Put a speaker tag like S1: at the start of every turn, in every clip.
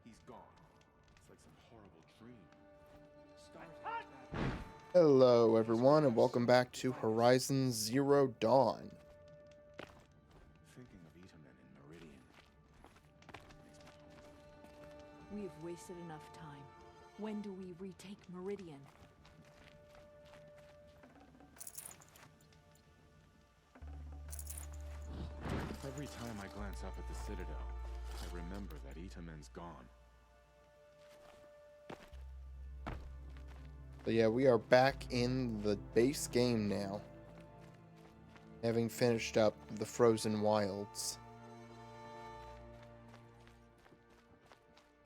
S1: He's gone. It's like some horrible dream.
S2: Hello, everyone, and welcome back to Horizon Zero Dawn.
S1: Thinking of Itamen in Meridian makes me hungry.
S3: We have wasted enough time. When do we retake Meridian?
S1: Every time I glance up at the Citadel, I remember that Itamen's gone.
S2: But yeah, we are back in the base game now, having finished up the Frozen Wilds.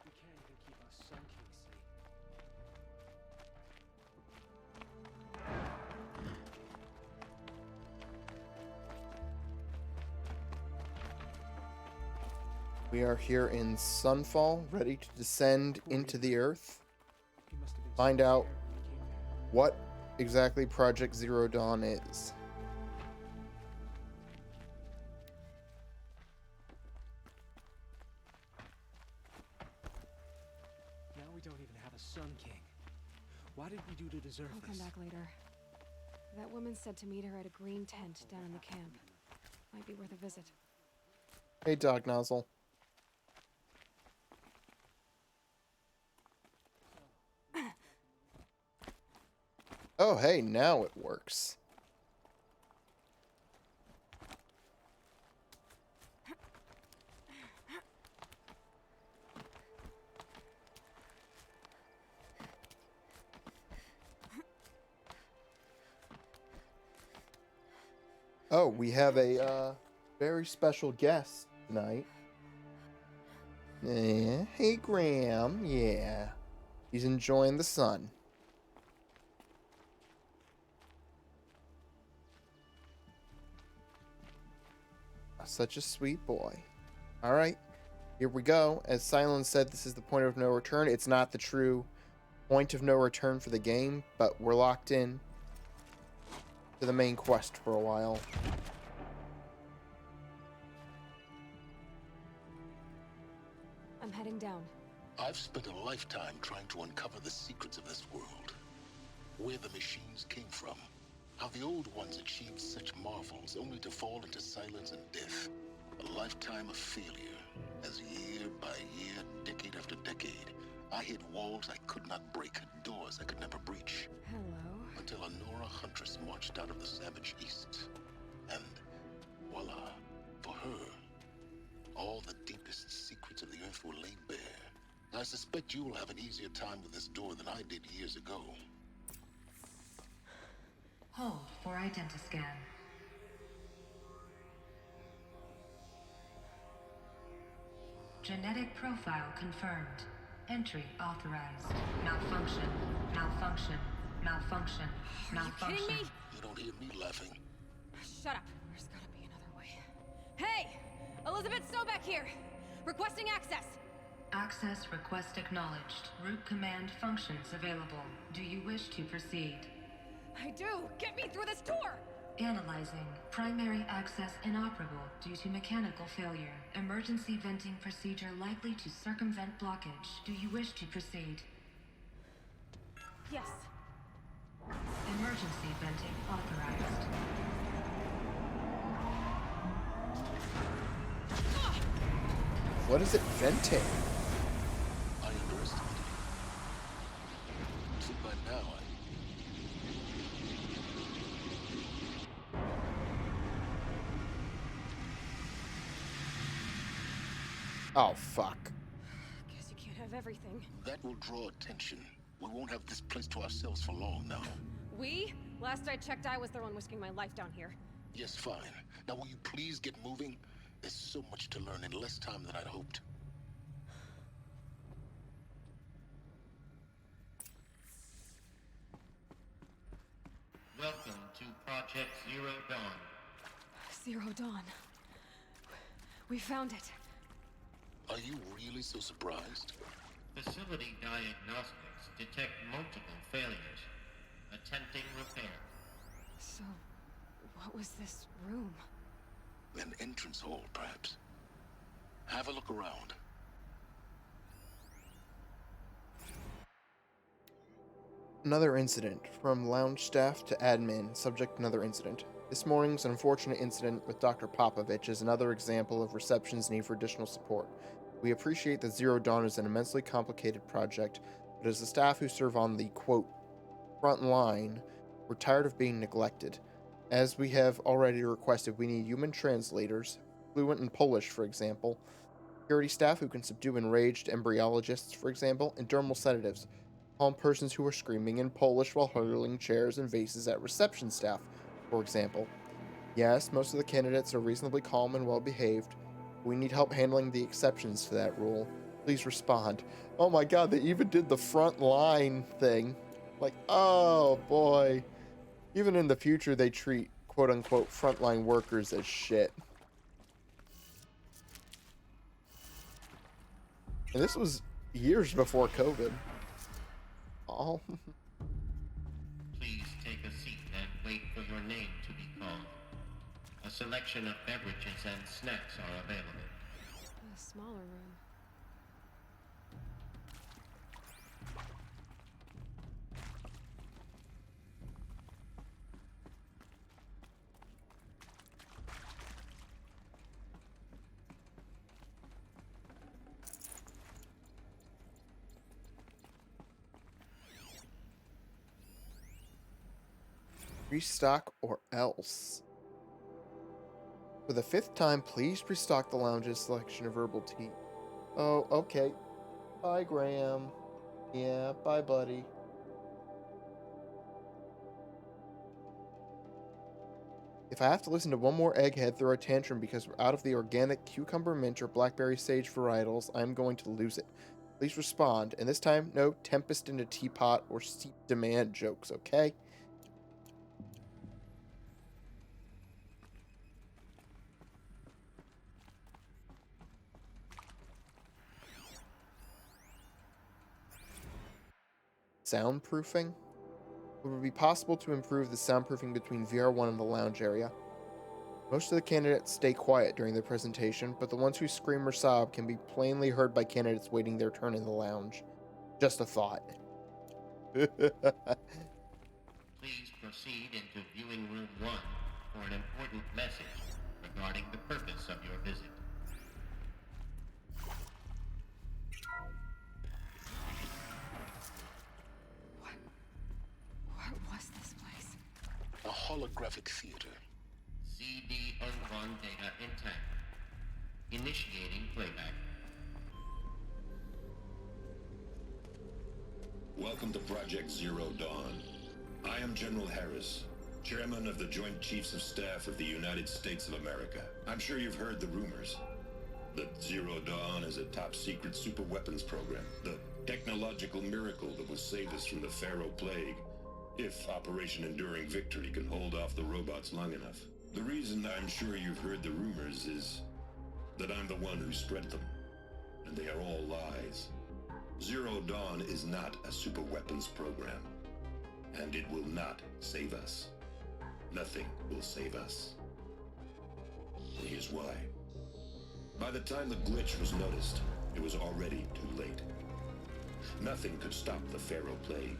S4: We can't even keep our Sun King safe.
S2: We are here in Sunfall, ready to descend into the Earth,
S4: He must have been
S2: find
S4: so
S2: out
S4: scared when he came there.
S2: what exactly Project Zero Dawn is.
S4: Now we don't even have a Sun King. What did we do to deserve
S5: I'll
S4: this?
S5: come back later. That woman said to meet her at a green tent down in the camp. Might be worth a visit.
S2: Hey, Dog Nozzle. Oh, hey, now it works. Oh, we have a very special guest tonight. Yeah, hey Graham, yeah. He's enjoying the sun. Such a sweet boy. Alright, here we go. As Silence said, this is the point of no return. It's not the true point of no return for the game, but we're locked in to the main quest for a while.
S5: I'm heading down.
S6: I've spent a lifetime trying to uncover the secrets of this world. Where the machines came from. How the old ones achieved such marvels only to fall into silence and death. A lifetime of failure. As year by year, decade after decade, I hit walls I could not break, doors I could never breach.
S5: Hello.
S6: Until a Nora huntress marched out of the savage east. And voila, for her, all the deepest secrets of the earth were laid bare. I suspect you will have an easier time with this door than I did years ago.
S7: Hold for identiscan. Genetic profile confirmed. Entry authorized. Malfunction. Malfunction. Malfunction.
S5: Are you
S7: Malfunction.
S5: kidding me?
S6: You don't hear me laughing.
S5: Shut up. There's gotta be another way. Hey! Elizabeth Sobeck here! Requesting access!
S7: Access request acknowledged. Root command functions available. Do you wish to proceed?
S5: I do! Get me through this door!
S7: Analyzing. Primary access inoperable due to mechanical failure. Emergency venting procedure likely to circumvent blockage. Do you wish to proceed?
S5: Yes.
S7: Emergency venting authorized.
S2: What is it venting?
S6: I underestimated you. See, by now,
S2: Oh, fuck.
S5: Guess you can't have everything.
S6: that will draw attention. We won't have this place to ourselves for long now.
S5: We? Last I checked, I was the one risking my life down here.
S6: Yes, fine. Now will you please get moving? There's so much to learn in less time than I'd hoped.
S8: Welcome to Project Zero Dawn.
S5: Zero Dawn. We found it.
S6: Are you really so surprised?
S8: Facility diagnostics detect multiple failures. Attempting repair.
S5: So, what was this room?
S6: An entrance hall, perhaps. Have a look around.
S2: Another incident. From lounge staff to admin, subject another incident. This morning's unfortunate incident with Dr. Popovich is another example of reception's need for additional support. We appreciate that Zero Dawn is an immensely complicated project, but as the staff who serve on the, quote, front line, we're tired of being neglected. As we have already requested, we need human translators, fluent in Polish, for example, security staff who can subdue enraged embryologists, for example, and dermal sedatives, calm persons who are screaming in Polish while hurling chairs and vases at reception staff, for example. Yes, most of the candidates are reasonably calm and well behaved. We need help handling the exceptions to that rule. Please respond. Oh my god, they even did the front line thing. Like, oh boy. Even in the future, they treat quote-unquote frontline workers as shit. And this was years before COVID. Oh.
S8: Please take a seat and wait for your name to be called. A selection of beverages and snacks are available.
S5: A smaller room.
S2: Restock or else. For the 5th time, please restock the lounge's selection of herbal tea. Oh, okay. Bye, Graham. Yeah, bye, buddy. If I have to listen to one more egghead throw a tantrum because we're out of the organic cucumber mint or blackberry sage varietals, I'm going to lose it. Please respond, and this time, no tempest in a teapot or steep demand jokes, okay? Soundproofing? Would it be possible to improve the soundproofing between VR1 and the lounge area? Most of the candidates stay quiet during their presentation, but the ones who scream or sob can be plainly heard by candidates waiting their turn in the lounge. Just a thought.
S8: Please proceed into viewing room 1 for an important message regarding the purpose of your visit.
S5: What was this place?
S6: A holographic theater.
S8: CD01 data intact. Initiating playback.
S9: Welcome to Project Zero Dawn. I am General Harris, Chairman of the Joint Chiefs of Staff of the United States of America. I'm sure you've heard the rumors that Zero Dawn is a top-secret superweapons program, the technological miracle that will save us from the Pharaoh Plague, if Operation Enduring Victory can hold off the robots long enough. The reason I'm sure you've heard the rumors is that I'm the one who spread them, and they are all lies. Zero Dawn is not a superweapons program, and it will not save us. Nothing will save us. And here's why. By the time the glitch was noticed, it was already too late. Nothing could stop the Pharaoh Plague.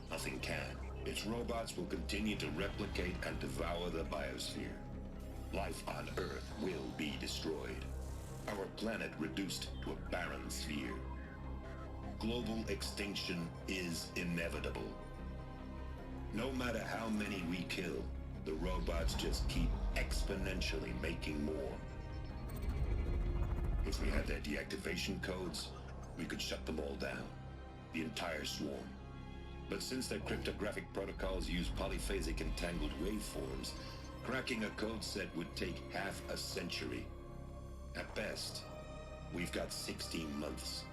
S9: Nothing can. Its robots will continue to replicate and devour the biosphere. Life on Earth will be destroyed. Our planet reduced to a barren sphere. Global extinction is inevitable. No matter how many we kill, the robots just keep exponentially making more. If we had their deactivation codes, we could shut them all down. The entire swarm. But since their cryptographic protocols use polyphasic entangled waveforms, cracking a code set would take half a century. At best, we've got 16 months.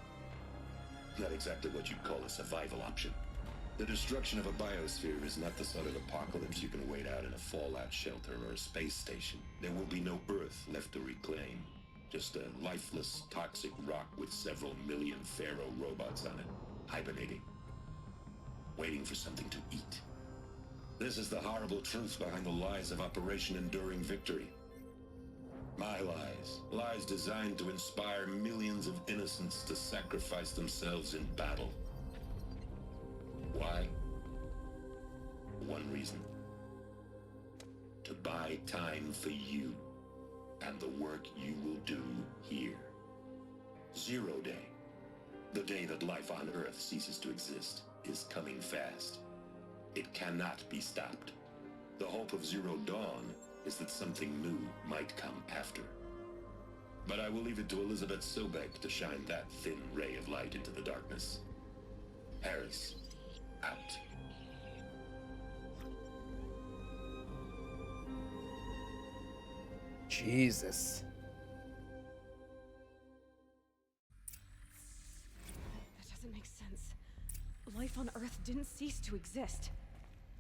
S9: Not exactly what you'd call a survival option. The destruction of a biosphere is not the sort of apocalypse you can wait out in a fallout shelter or a space station. There will be no Earth left to reclaim. Just a lifeless, toxic rock with several million Pharaoh robots on it, hibernating. Waiting for something to eat. This is the horrible truth behind the lies of Operation Enduring Victory. My lies. Lies designed to inspire millions of innocents to sacrifice themselves in battle. Why? One reason. To buy time for you and the work you will do here. Zero Day, the day that life on Earth ceases to exist, is coming fast. It cannot be stopped. The hope of Zero Dawn is that something new might come after. But I will leave it to Elizabeth Sobek to shine that thin ray of light into the darkness. Harris, out.
S2: Jesus.
S5: That doesn't make sense. Life on Earth didn't cease to exist.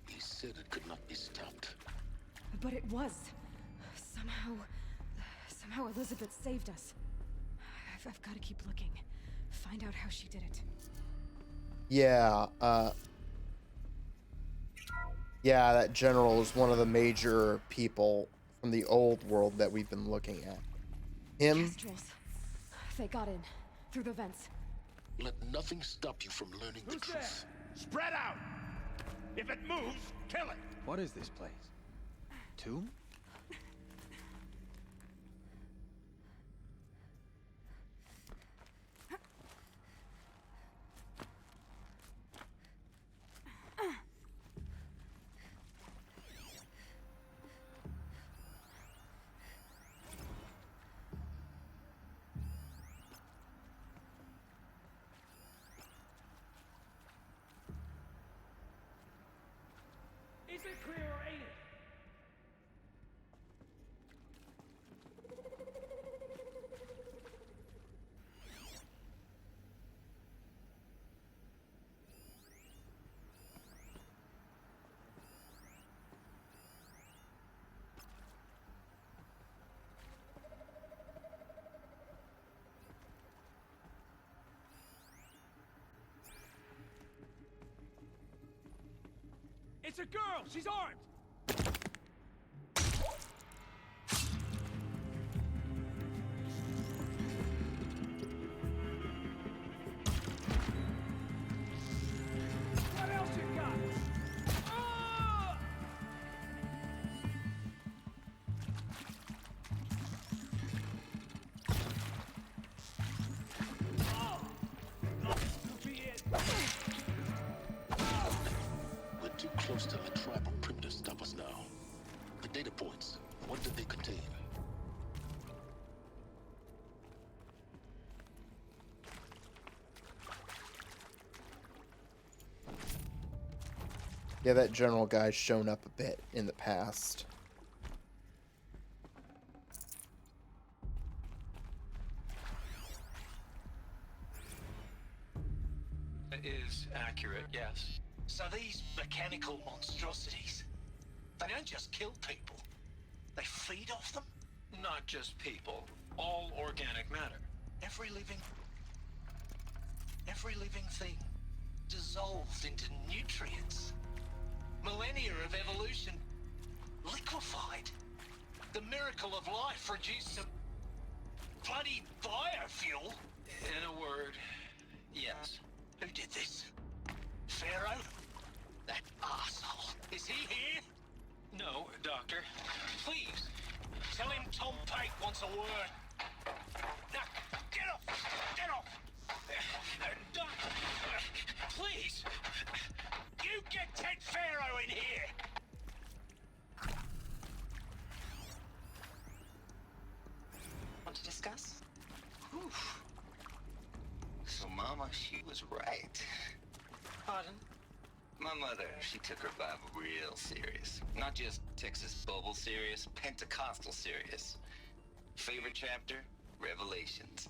S6: He said it could not be stopped.
S5: But it was. Somehow Elizabeth saved us. I've got to keep looking. Find out how she did it.
S2: Yeah, yeah, that general is one of the major people from the old world that we've been looking at. Him?
S5: Kestrels. They got in. Through the vents.
S6: Let nothing stop you from learning the truth.
S10: Spread out! If it moves, kill it!
S4: What is this place? Tomb?
S10: Is it clear or ain't it? It's a girl! She's armed! What else you got? Ah! Oh! Could be it.
S6: We're too close to the tribal primitive to stop us now. The data points, what did they contain?
S2: Yeah, that general guy's shown up a bit in the past.
S11: It is accurate, yes. So these mechanical monstrosities, they don't just kill people. They feed off them? Not just people. All organic matter. Every living thing dissolved into nutrients. Millennia of evolution liquefied. The miracle of life reduced to bloody biofuel. In a word, yes. Who did this? Pharaoh? That asshole. Is he here? No, Doctor. Please, tell him Tom Pate wants a word. Now, get off! Get off! Doctor, please! You get Ted Pharaoh in here!
S12: Want to discuss?
S11: Oof. So, Mama, she was right.
S12: Pardon?
S11: My mother, she took her Bible real serious. Not just Texas Bubble serious, Pentecostal serious. Favorite chapter? Revelations.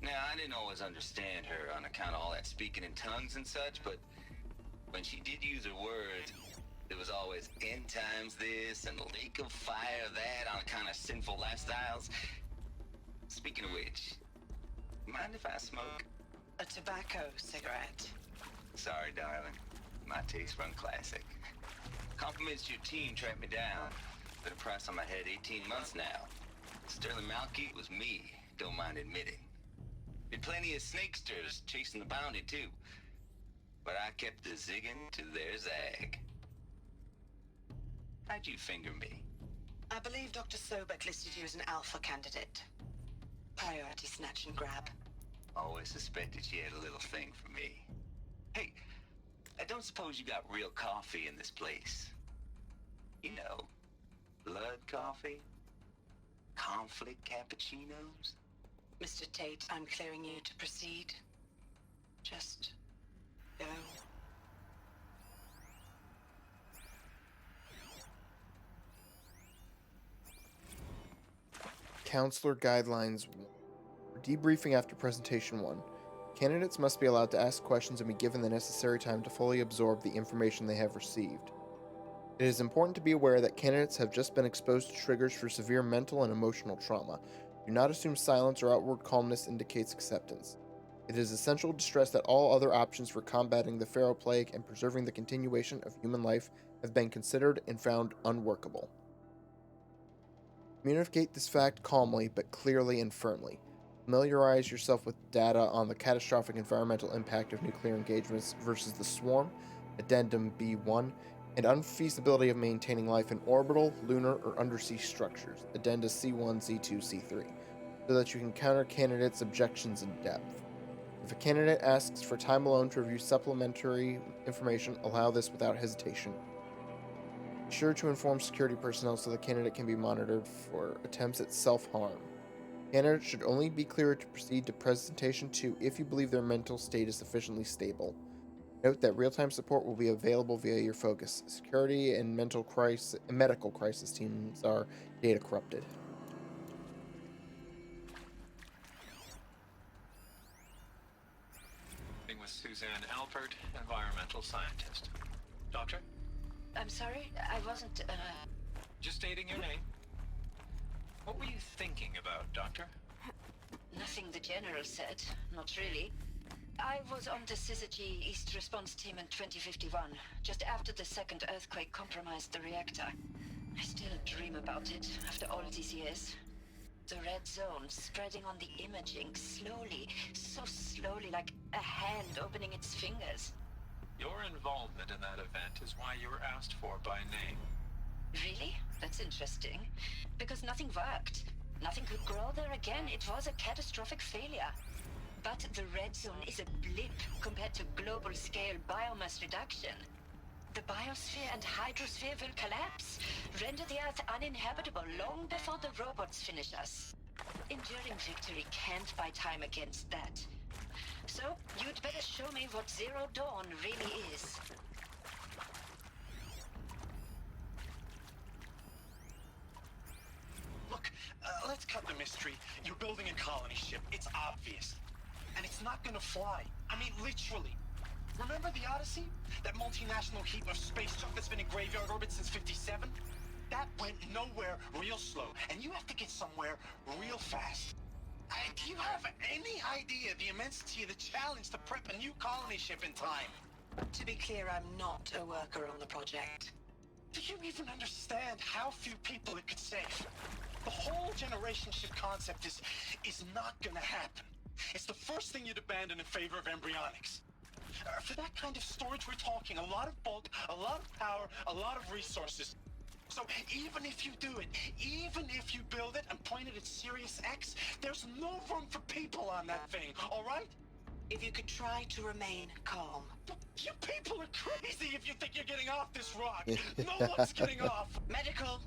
S11: Now, I didn't always understand her on account of all that speaking in tongues and such, but when she did use her words, there was always end times this and lake of fire that on account of sinful lifestyles. Speaking of which, mind if I smoke?
S12: A tobacco cigarette.
S11: Sorry, darling. My taste run classic. Compliments to your team tracked me down. Been a price on my head 18 months now. Sterling Malky was me, don't mind admitting. Been plenty of snakesters chasing the bounty, too. but I kept the zigging to their zag. How'd you finger me?
S12: I believe Dr. Sobek listed you as an alpha candidate. Priority snatch and grab.
S11: Always suspected she had a little thing for me. Hey, I don't suppose you got real coffee in this place? You know, blood coffee? Conflict cappuccinos?
S12: Mr. Tate, I'm clearing you to proceed. Just go.
S2: Counselor Guidelines 1. Debriefing after Presentation 1. Candidates must be allowed to ask questions and be given the necessary time to fully absorb the information they have received. It is important to be aware that candidates have just been exposed to triggers for severe mental and emotional trauma. Do not assume silence or outward calmness indicates acceptance. It is essential to stress that all other options for combating the Pharaoh Plague and preserving the continuation of human life have been considered and found unworkable. Communicate this fact calmly but clearly and firmly. Familiarize yourself with data on the catastrophic environmental impact of nuclear engagements versus the Swarm, Addendum B1, and unfeasibility of maintaining life in orbital, lunar, or undersea structures, Addenda C1, C2, C3, so that you can counter candidates' objections in depth. If a candidate asks for time alone to review supplementary information, allow this without hesitation. Be sure to inform security personnel so the candidate can be monitored for attempts at self-harm. Candidates should only be cleared to proceed to Presentation 2 if you believe their mental state is sufficiently stable. Note that real-time support will be available via your focus. Security and medical crisis teams are data corrupted.
S13: With Suzanne Alpert, environmental scientist. Doctor?
S14: I'm sorry, I wasn't,
S13: Just stating your name. What were you thinking about, Doctor?
S14: Nothing the General said. Not really. I was on the Syzygy East Response Team in 2051, just after the second earthquake compromised the reactor. I still dream about it, after all these years. The red zone spreading on the imaging, slowly, so slowly, like a hand opening its fingers.
S13: Your involvement in that event is why you were asked for by name.
S14: Really? That's interesting. Because nothing worked. Nothing could grow there again. It was a catastrophic failure. But the red zone is a blip compared to global-scale biomass reduction. The biosphere and hydrosphere will collapse, render the Earth uninhabitable long before the robots finish us. Enduring victory can't buy time against that. So, you'd better show me what Zero Dawn really is.
S10: Look, let's cut the mystery. You're building a colony ship. It's obvious. And it's not gonna fly. I mean, literally. Remember the Odyssey? That multinational heap of space junk that's been in graveyard orbit since 57? That went nowhere real slow. And you have to get somewhere real fast. Do you have any idea the immensity of the challenge to prep a new colony ship in time?
S12: To be clear, I'm not a worker on the project.
S10: Do you even understand how few people it could save? The whole generation ship concept is not gonna happen. It's the first thing you'd abandon in favor of embryonics. For that kind of storage, we're talking a lot of bulk, a lot of power, a lot of resources. So even if you do it, even if you build it and point it at Sirius X, there's no room for people on that thing, all right?
S12: If you could try to remain calm.
S10: You people are crazy if you think you're getting off this rock. No one's getting off.
S12: Medical.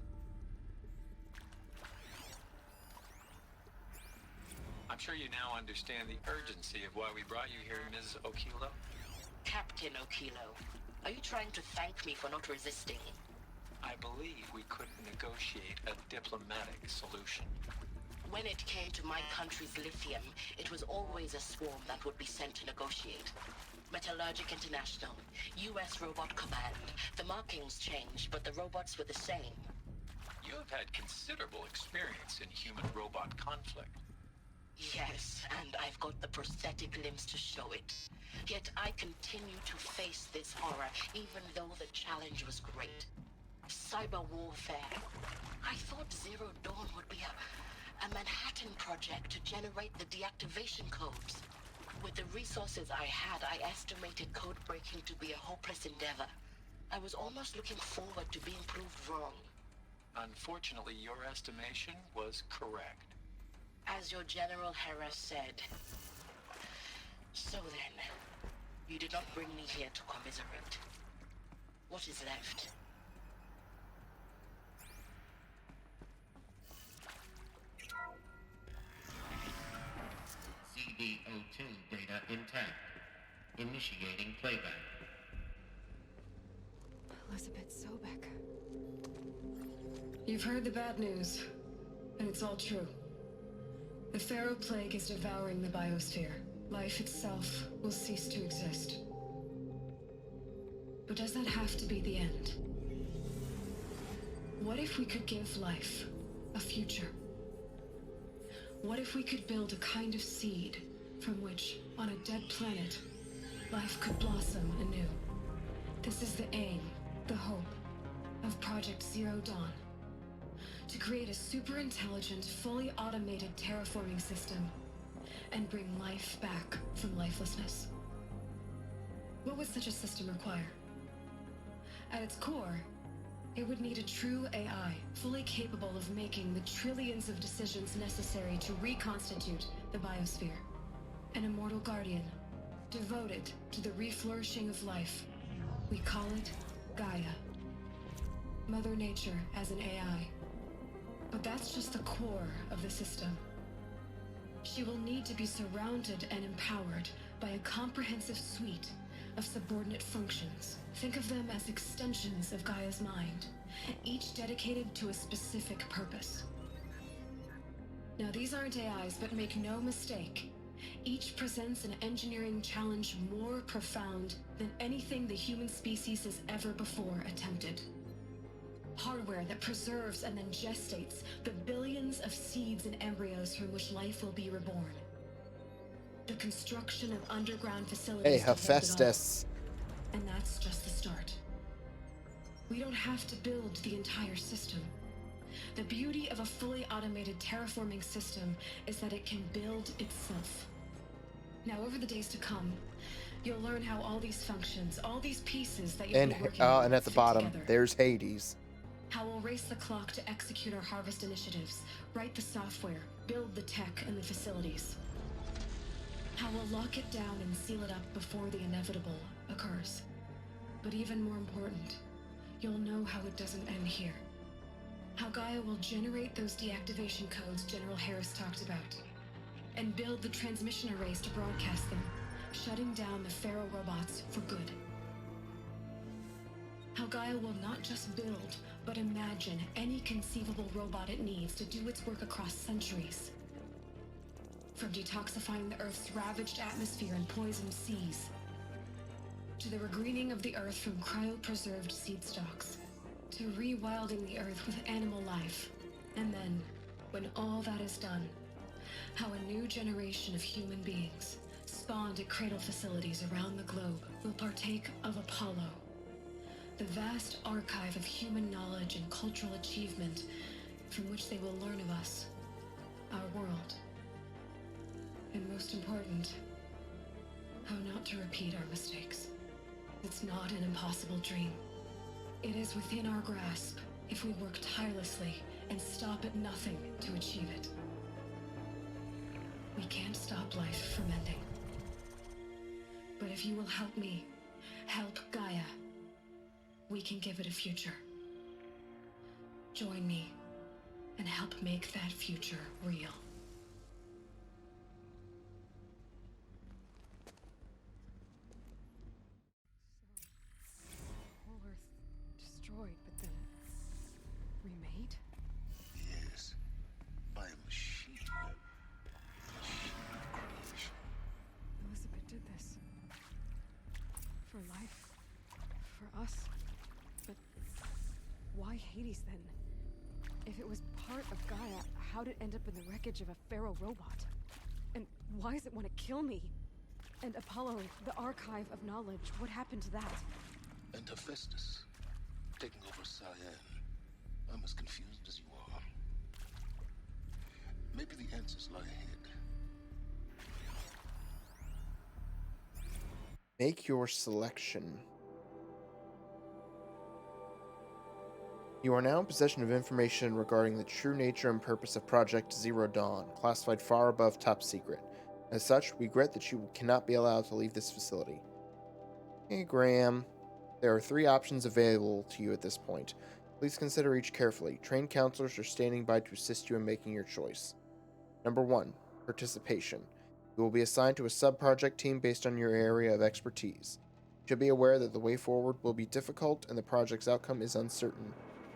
S13: I'm sure you now understand the urgency of why we brought you here, Ms. Okilo.
S14: Captain Okilo, are you trying to thank me for not resisting?
S13: I believe we couldn't negotiate a diplomatic solution.
S14: When it came to my country's lithium, it was always a swarm that would be sent to negotiate. Metallurgic International, US Robot Command. The markings changed, but the robots were the same.
S13: You have had considerable experience in human-robot conflict.
S14: Yes, and I've got the prosthetic limbs to show it. Yet I continue to face this horror, even though the challenge was great. Cyber warfare. I thought Zero Dawn would be a Manhattan project to generate the deactivation codes.
S12: With the resources I had, I estimated code breaking to be a hopeless endeavor. I was almost looking forward to being proved wrong.
S13: Unfortunately, your estimation was correct.
S12: As your General Harris said. So then, you did not bring me here to commiserate. What is left?
S8: CD02 data intact. Initiating playback.
S5: Elizabeth Sobek.
S15: You've heard the bad news, and it's all true. The Pharaoh Plague is devouring the biosphere. Life itself will cease to exist. But does that have to be the end? What if we could give life a future? What if we could build a kind of seed from which, on a dead planet, life could blossom anew? This is the aim, the hope, of Project Zero Dawn. To create a super-intelligent, fully automated terraforming system and bring life back from lifelessness. What would such a system require? At its core, it would need a true AI, fully capable of making the trillions of decisions necessary to reconstitute the biosphere. An immortal guardian, devoted to the reflourishing of life. We call it Gaia. Mother Nature as an AI. But that's just the core of the system. She will need to be surrounded and empowered by a comprehensive suite of subordinate functions. Think of them as extensions of Gaia's mind, each dedicated to a specific purpose. Now, these aren't AIs, but make no mistake, each presents an engineering challenge more profound than anything the human species has ever before attempted. Hardware that preserves and then gestates the billions of seeds and embryos from which life will be reborn. The construction of underground facilities.
S2: Hey, Hephaestus.
S15: And that's just the start. We don't have to build the entire system. The beauty of a fully automated terraforming system is that it can build itself. Now, over the days to come, you'll learn how all these functions, all these pieces that you'll be working on
S2: and at the
S15: fit
S2: bottom,
S15: together.
S2: there's Hades.
S15: How we'll race the clock to execute our harvest initiatives, write the software, build the tech and the facilities. How we'll lock it down and seal it up before the inevitable occurs. But even more important, you'll know how it doesn't end here. How Gaia will generate those deactivation codes General Harris talked about, and build the transmission arrays to broadcast them, shutting down the Pharaoh robots for good. How Gaia will not just build, but imagine any conceivable robot it needs to do its work across centuries. From detoxifying the Earth's ravaged atmosphere and poisoned seas, to the regreening of the Earth from cryopreserved seed stalks, to rewilding the Earth with animal life. And then, when all that is done, how a new generation of human beings, spawned at cradle facilities around the globe, will partake of Apollo, the vast archive of human knowledge and cultural achievement from which they will learn of us, our world. And most important, how not to repeat our mistakes. It's not an impossible dream. It is within our grasp if we work tirelessly and stop at nothing to achieve it. We can't stop life from ending. But if you will help me, help Gaia, we can give it a future. Join me and help make that future real.
S5: Whole Earth destroyed, but then remade?
S6: Yes, by a machine. Creation.
S5: Elizabeth did this. For life. For us. But why Hades then? If it was part of Gaia, how'd it end up in the wreckage of a Pharaoh robot? And why does it want to kill me? And Apollo, the archive of knowledge, what happened to that?
S6: And Hephaestus, taking over Cyan. I'm as confused as you are. Maybe the answers lie ahead.
S2: Make your selection. You are now in possession of information regarding the true nature and purpose of Project Zero Dawn, classified far above top secret. As such, we regret that you cannot be allowed to leave this facility. Hey, Graham. There are 3 options available to you at this point. Please consider each carefully. Trained counselors are standing by to assist you in making your choice. Number 1. Participation. You will be assigned to a sub-project team based on your area of expertise. You should be aware that the way forward will be difficult and the project's outcome is uncertain.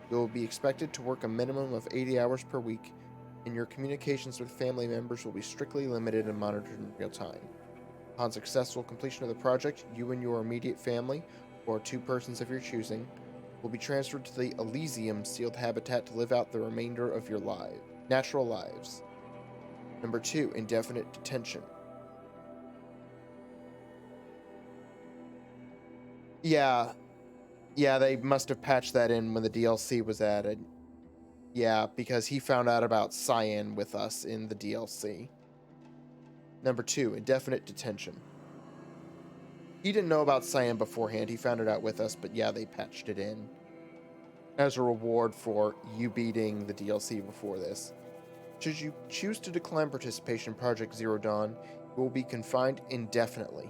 S2: You will be expected to work a minimum of 80 hours per week, and your communications with family members will be strictly limited and monitored in real time. Upon successful completion of the project, you and your immediate family, or 2 persons of your choosing, will be transferred to the Elysium sealed habitat to live out the remainder of your natural lives. Number 2, indefinite detention. Yeah, they must have patched that in when the DLC was added. Yeah, because he found out about Cyan with us in the DLC. Number 2, indefinite detention. He didn't know about Cyan beforehand, he found it out with us, but yeah, they patched it in as a reward for you beating the DLC before this. Should you choose to decline participation in Project Zero Dawn, you will be confined indefinitely.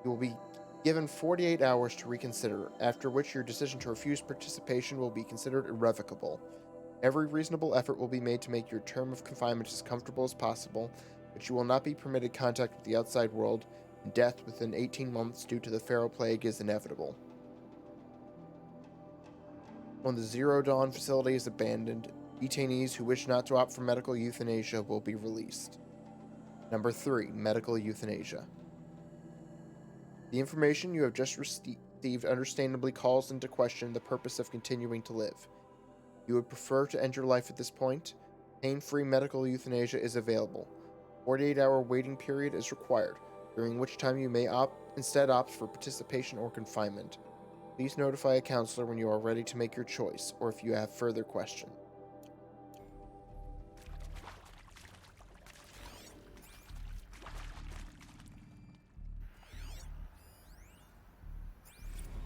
S2: You will be given 48 hours to reconsider, after which your decision to refuse participation will be considered irrevocable. Every reasonable effort will be made to make your term of confinement as comfortable as possible, but you will not be permitted contact with the outside world, and death within 18 months due to the Pharaoh Plague is inevitable. When the Zero Dawn facility is abandoned, detainees who wish not to opt for medical euthanasia will be released. Number 3, medical euthanasia. The information you have just received understandably calls into question the purpose of continuing to live. You would prefer to end your life at this point? Pain-free medical euthanasia is available. 48-hour waiting period is required, during which time you may instead opt for participation or confinement. Please notify a counselor when you are ready to make your choice, or if you have further questions.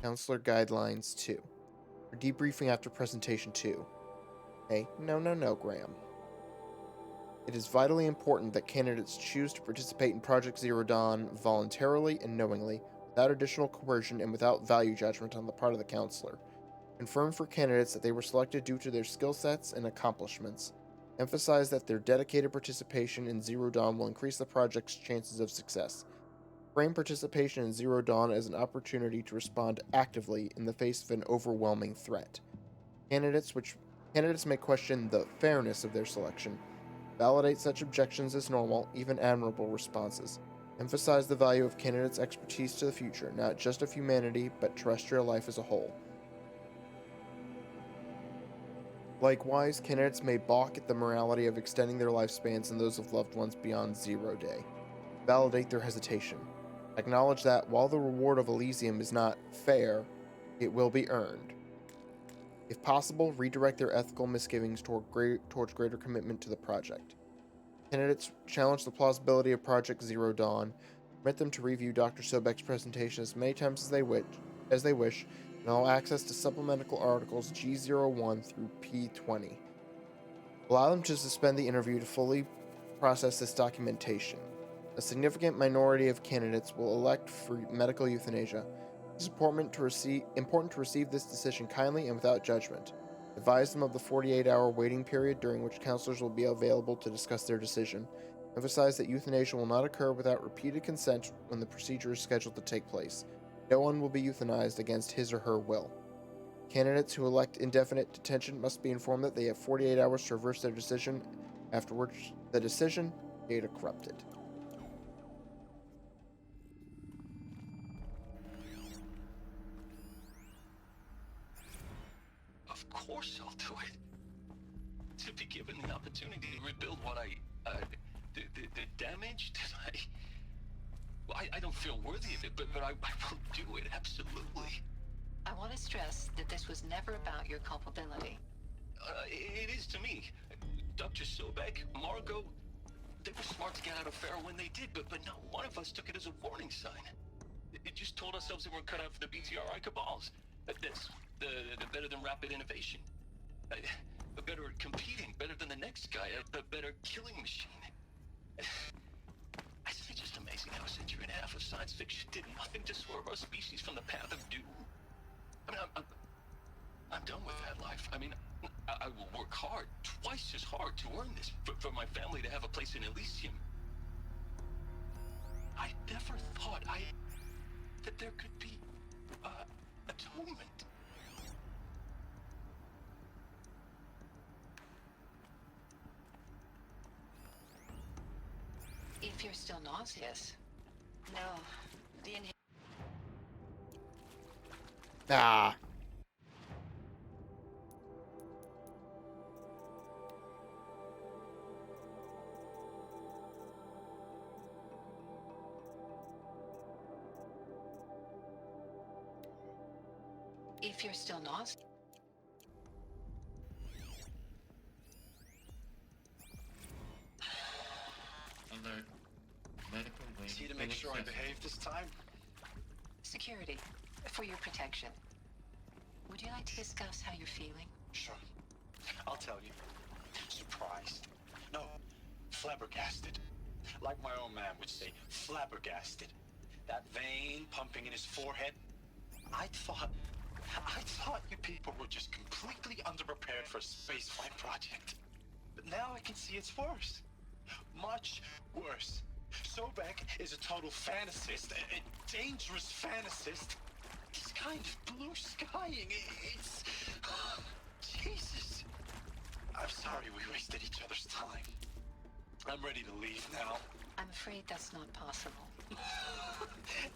S2: Counselor Guidelines 2. For debriefing after Presentation 2. Hey, no, Graham. It is vitally important that candidates choose to participate in Project Zero Dawn voluntarily and knowingly, without additional coercion and without value judgment on the part of the counselor. Confirm for candidates that they were selected due to their skill sets and accomplishments. Emphasize that their dedicated participation in Zero Dawn will increase the project's chances of success. Frame participation in Zero Dawn as an opportunity to respond actively in the face of an overwhelming threat. Candidates may question the fairness of their selection. Validate such objections as normal, even admirable responses. Emphasize the value of candidates' expertise to the future, not just of humanity, but terrestrial life as a whole. Likewise, candidates may balk at the morality of extending their lifespans and those of loved ones beyond 0 day. Validate their hesitation. Acknowledge that, while the reward of Elysium is not fair, it will be earned. If possible, redirect their ethical misgivings towards greater commitment to the project. Candidates challenge the plausibility of Project Zero Dawn. Permit them to review Dr. Sobek's presentation as many times as they wish, and allow access to supplemental articles G01 through P20. Allow them to suspend the interview to fully process this documentation. A significant minority of candidates will elect for medical euthanasia. It is important to receive this decision kindly and without judgment. Advise them of the 48-hour waiting period during which counselors will be available to discuss their decision. Emphasize that euthanasia will not occur without repeated consent when the procedure is scheduled to take place. No one will be euthanized against his or her will. Candidates who elect indefinite detention must be informed that they have 48 hours to reverse their decision, after which the decision, data corrupted.
S6: Of course I'll do it. To be given the opportunity to rebuild what the damage that well, I don't feel worthy of it, but I will do it, absolutely.
S14: I want to stress that this was never about your culpability.
S6: It is to me. Dr. Sobek, Margot,
S16: They were smart to get out of Pharaoh when they did, but not one of us took it as a warning sign. It just told ourselves that we're cut out for the BTRI cabals. That's the better than rapid innovation. Better at competing, better than the next guy, a better killing machine. It's just amazing how a century and a half of science fiction did nothing to swerve our species from the path of doom. I mean, I'm done with that life. I mean, I will work hard, twice as hard to earn this, for my family to have a place in Elysium. I never thought that there could be, atonement.
S14: If you're still nauseous. No, the
S2: Ah.
S14: If you're still nauseous.
S8: Alert. Medical wing.
S10: See to make sure I behave this time?
S14: Security, for your protection. Would you like to discuss how you're feeling?
S10: Sure. I'll tell you. Surprised. No, flabbergasted. Like my own man would say, flabbergasted. That vein pumping in his forehead. I thought you people were just completely underprepared for a spaceflight project. But now I can see it's worse. Much worse. Sobek is a total fantasist, a dangerous fantasist. This kind of blue skying, it's... Jesus. I'm sorry we wasted each other's time. I'm ready to leave now.
S14: I'm afraid that's not possible.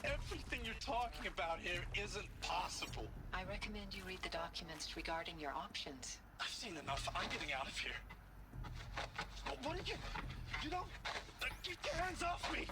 S10: Everything you're talking about here isn't possible.
S14: I recommend you read the documents regarding your options.
S10: I've seen enough. I'm getting out of here. What are you... You don't... Get your hands off me!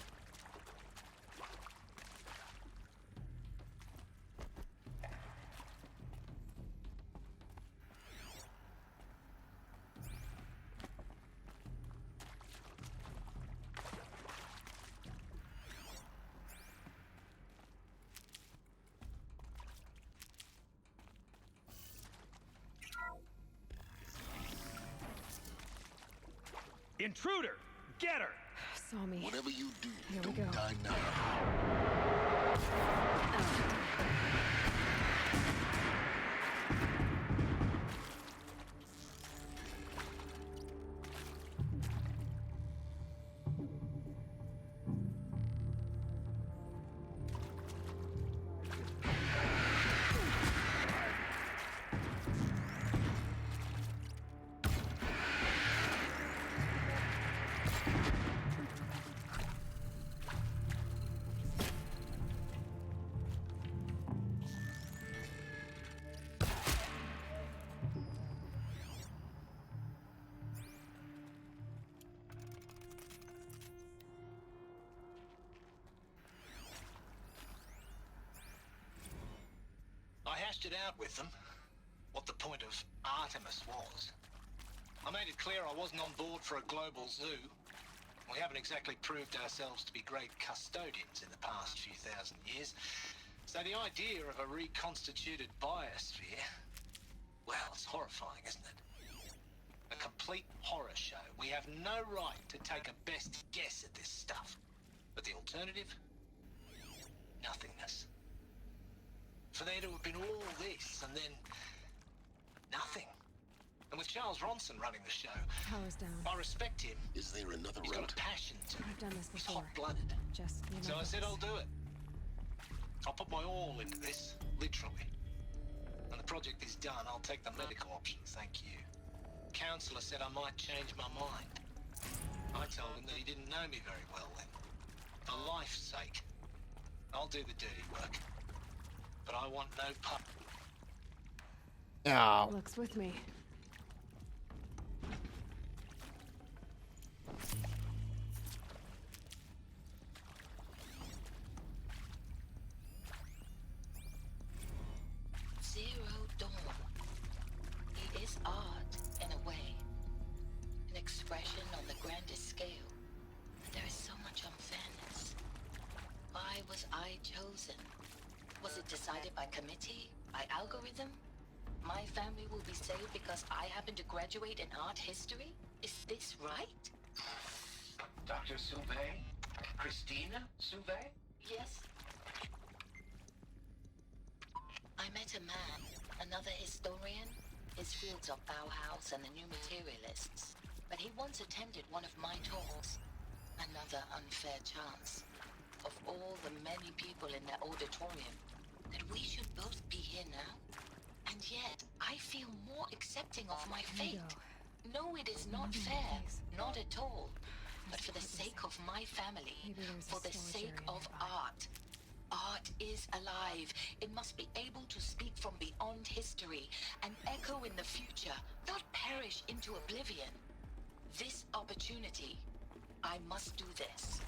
S4: Intruder! Get her!
S5: Saw me.
S6: Whatever you do,
S5: Here we
S6: don't
S5: go.
S6: die now.
S13: I hashed it out with them, what the point of Artemis was. I made it clear I wasn't on board for a global zoo. We haven't exactly proved ourselves to be great custodians in the past few thousand years. So the idea of a reconstituted biosphere, well, it's horrifying, isn't it? A complete horror show. We have no right to take a best guess at this stuff. But the alternative? Nothingness. For there to have been all this, and then... nothing. And with Charles Ronson running the show,
S5: Power's down.
S13: I respect him.
S6: Is there another
S13: He's
S6: route?
S13: got a passion to
S5: I've done this
S13: He's
S5: before.
S13: hot-blooded.
S5: Just you
S13: So
S5: know
S13: I said
S5: this.
S13: I'll do it. I'll put my all into this, literally. When the project is done, I'll take the medical option, thank you. Counselor said I might change my mind. I told him that he didn't know me very well then. For life's sake. I'll do the dirty work. But I want no part.
S2: Oh.
S5: Looks with me.
S12: Zero Dawn. It is art, in a way. An expression on the grandest scale. I chosen? Was it decided by committee? By algorithm? My family will be saved because I happen to graduate in art history? Is this right?
S13: Dr. Sauvé? Christina Sauvé?
S12: Yes. I met a man, another historian. His fields are Bauhaus and the New Materialists. But he once attended one of my talks. Another unfair chance. Of all the many people in that auditorium, that we should both be here now? And yet, I feel more accepting of my fate. No, it is not fair. Not at all. But for the sake of my family, for the sake of art. Art is alive. It must be able to speak from beyond history and echo in the future, not perish into oblivion. This opportunity, I must do this.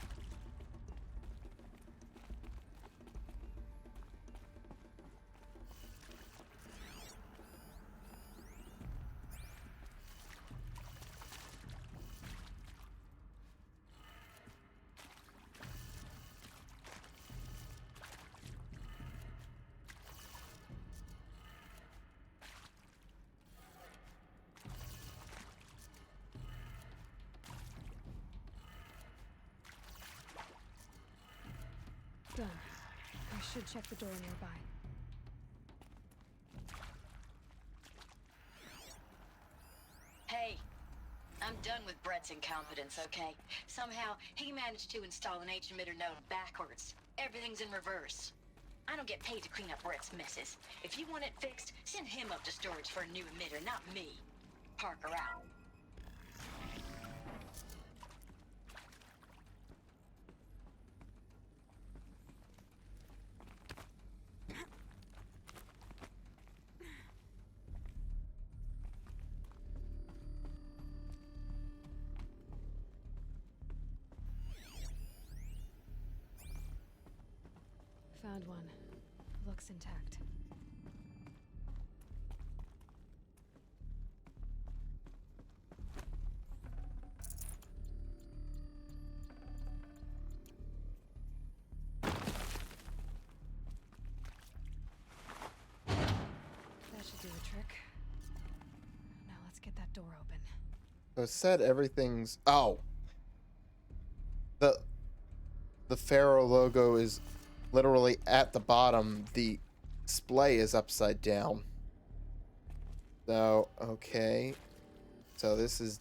S5: Done. I should check the door nearby.
S12: Hey, I'm done with Brett's incompetence, okay? Somehow, he managed to install an H-emitter node backwards. Everything's in reverse. I don't get paid to clean up Brett's messes. If you want it fixed, send him up to storage for a new emitter, not me. Parker out.
S5: Found one. Looks intact. That should do the trick. Now let's get that door open.
S2: So it said everything's... Oh! The Pharaoh logo is literally at the bottom. The display is upside down. So, okay. So this is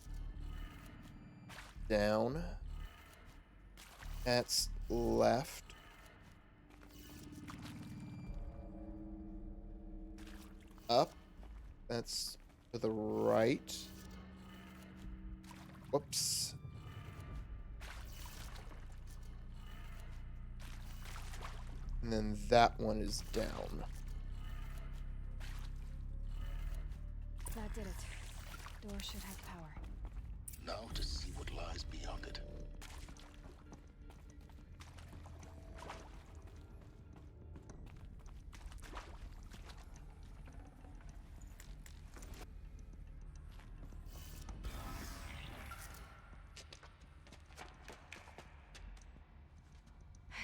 S2: down. That's left. Up. That's to the right. Whoops. And then that one is down.
S5: That did it. Door should have power.
S6: Now to see what lies beyond it.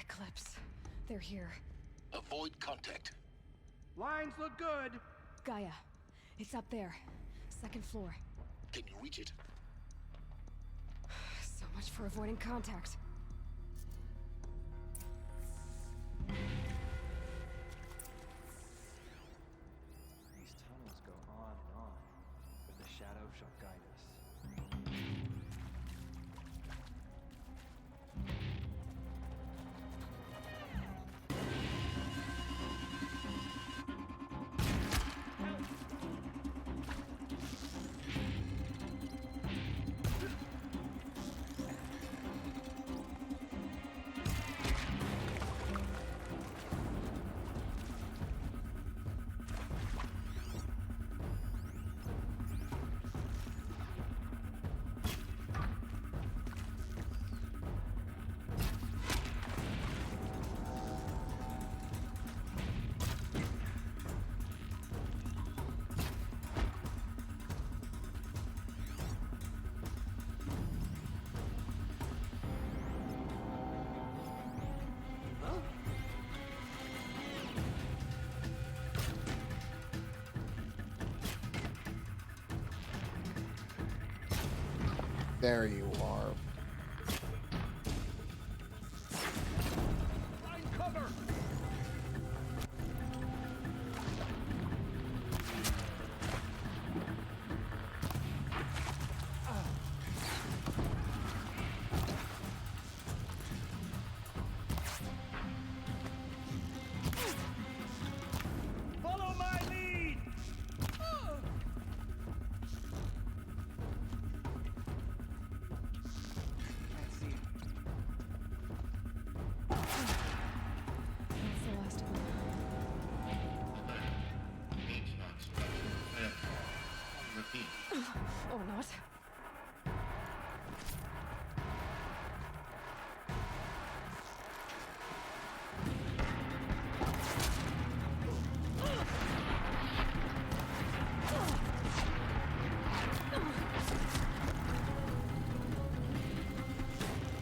S5: Eclipse. They're here.
S6: Avoid contact.
S4: Lines look good.
S5: Gaia. It's up there. Second floor.
S6: Can you reach it?
S5: So much for avoiding contact.
S4: These tunnels go on and on, but the shadow shall guide us.
S2: There you are.
S10: Find cover! Follow my lead! Can't see it.
S5: That's the last of them.
S8: Needs not structure failure. Repeat.
S5: Or not.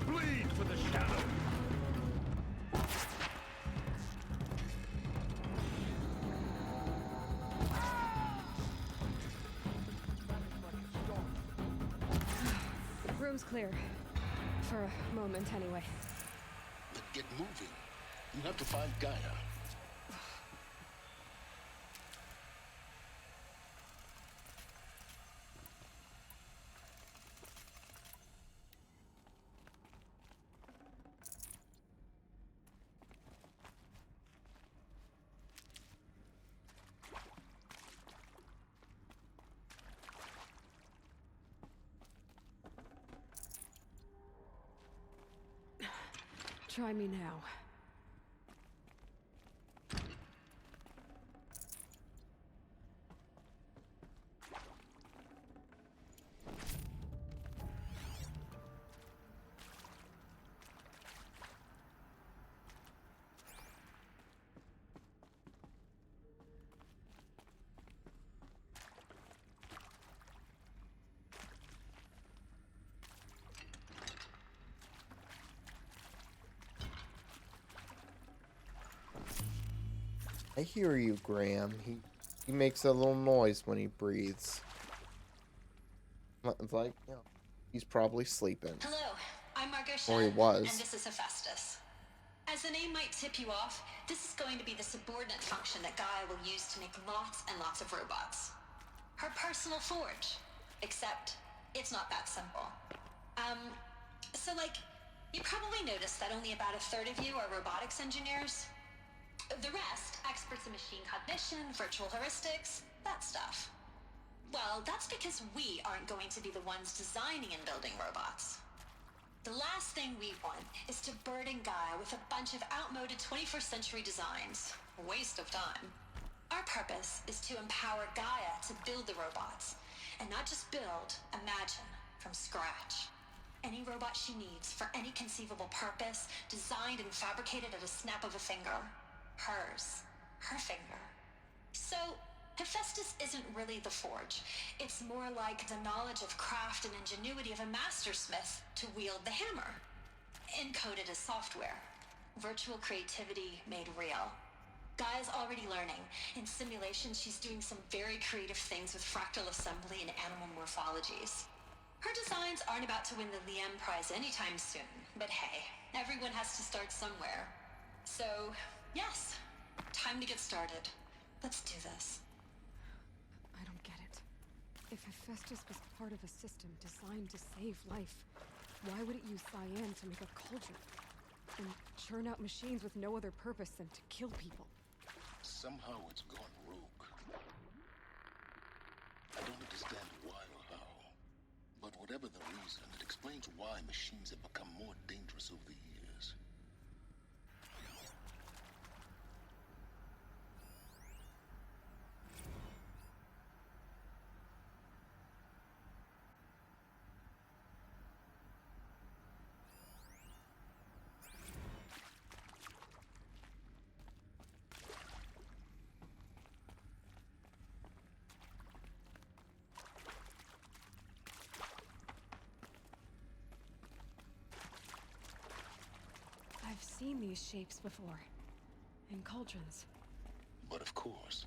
S10: Bleed for the shadow!
S5: Room's clear. For a moment, anyway.
S6: Then get moving. You have to find Gaia.
S5: Try me now.
S2: I hear you, Graham. He makes a little noise when he breathes. Like, you know, he's probably sleeping.
S14: Hello, I'm Margot
S2: Or he
S14: Shen,
S2: was.
S14: and this is Hephaestus. As the name might tip you off, this is going to be the subordinate function that Gaia will use to make lots and lots of robots. Her personal forge. Except, it's not that simple. So like, you probably noticed that only about a third of you are robotics engineers. The rest, experts in machine cognition, virtual heuristics, that stuff. Well, that's because we aren't going to be the ones designing and building robots. The last thing we want is to burden Gaia with a bunch of outmoded 21st century designs. A waste of time. Our purpose is to empower Gaia to build the robots, and not just build, imagine, from scratch. Any robot she needs for any conceivable purpose, designed and fabricated at a snap of a finger. Hers. Her finger. So, Hephaestus isn't really the forge. It's more like the knowledge of craft and ingenuity of a mastersmith to wield the hammer. Encoded as software. Virtual creativity made real. Gaia's already learning. In simulation, she's doing some very creative things with fractal assembly and animal morphologies. Her designs aren't about to win the Liam Prize anytime soon, but hey, everyone has to start somewhere. So, yes, time to get started. Let's do this.
S5: I don't get it. If Hephaestus was part of a system designed to save life, why would it use cyan to make a cauldron? And churn out machines with no other purpose than to kill people?
S6: Somehow it's gone rogue. I don't understand why or how. But whatever the reason, it explains why machines have become more dangerous over the years.
S5: I've seen these shapes before. In cauldrons.
S6: But of course,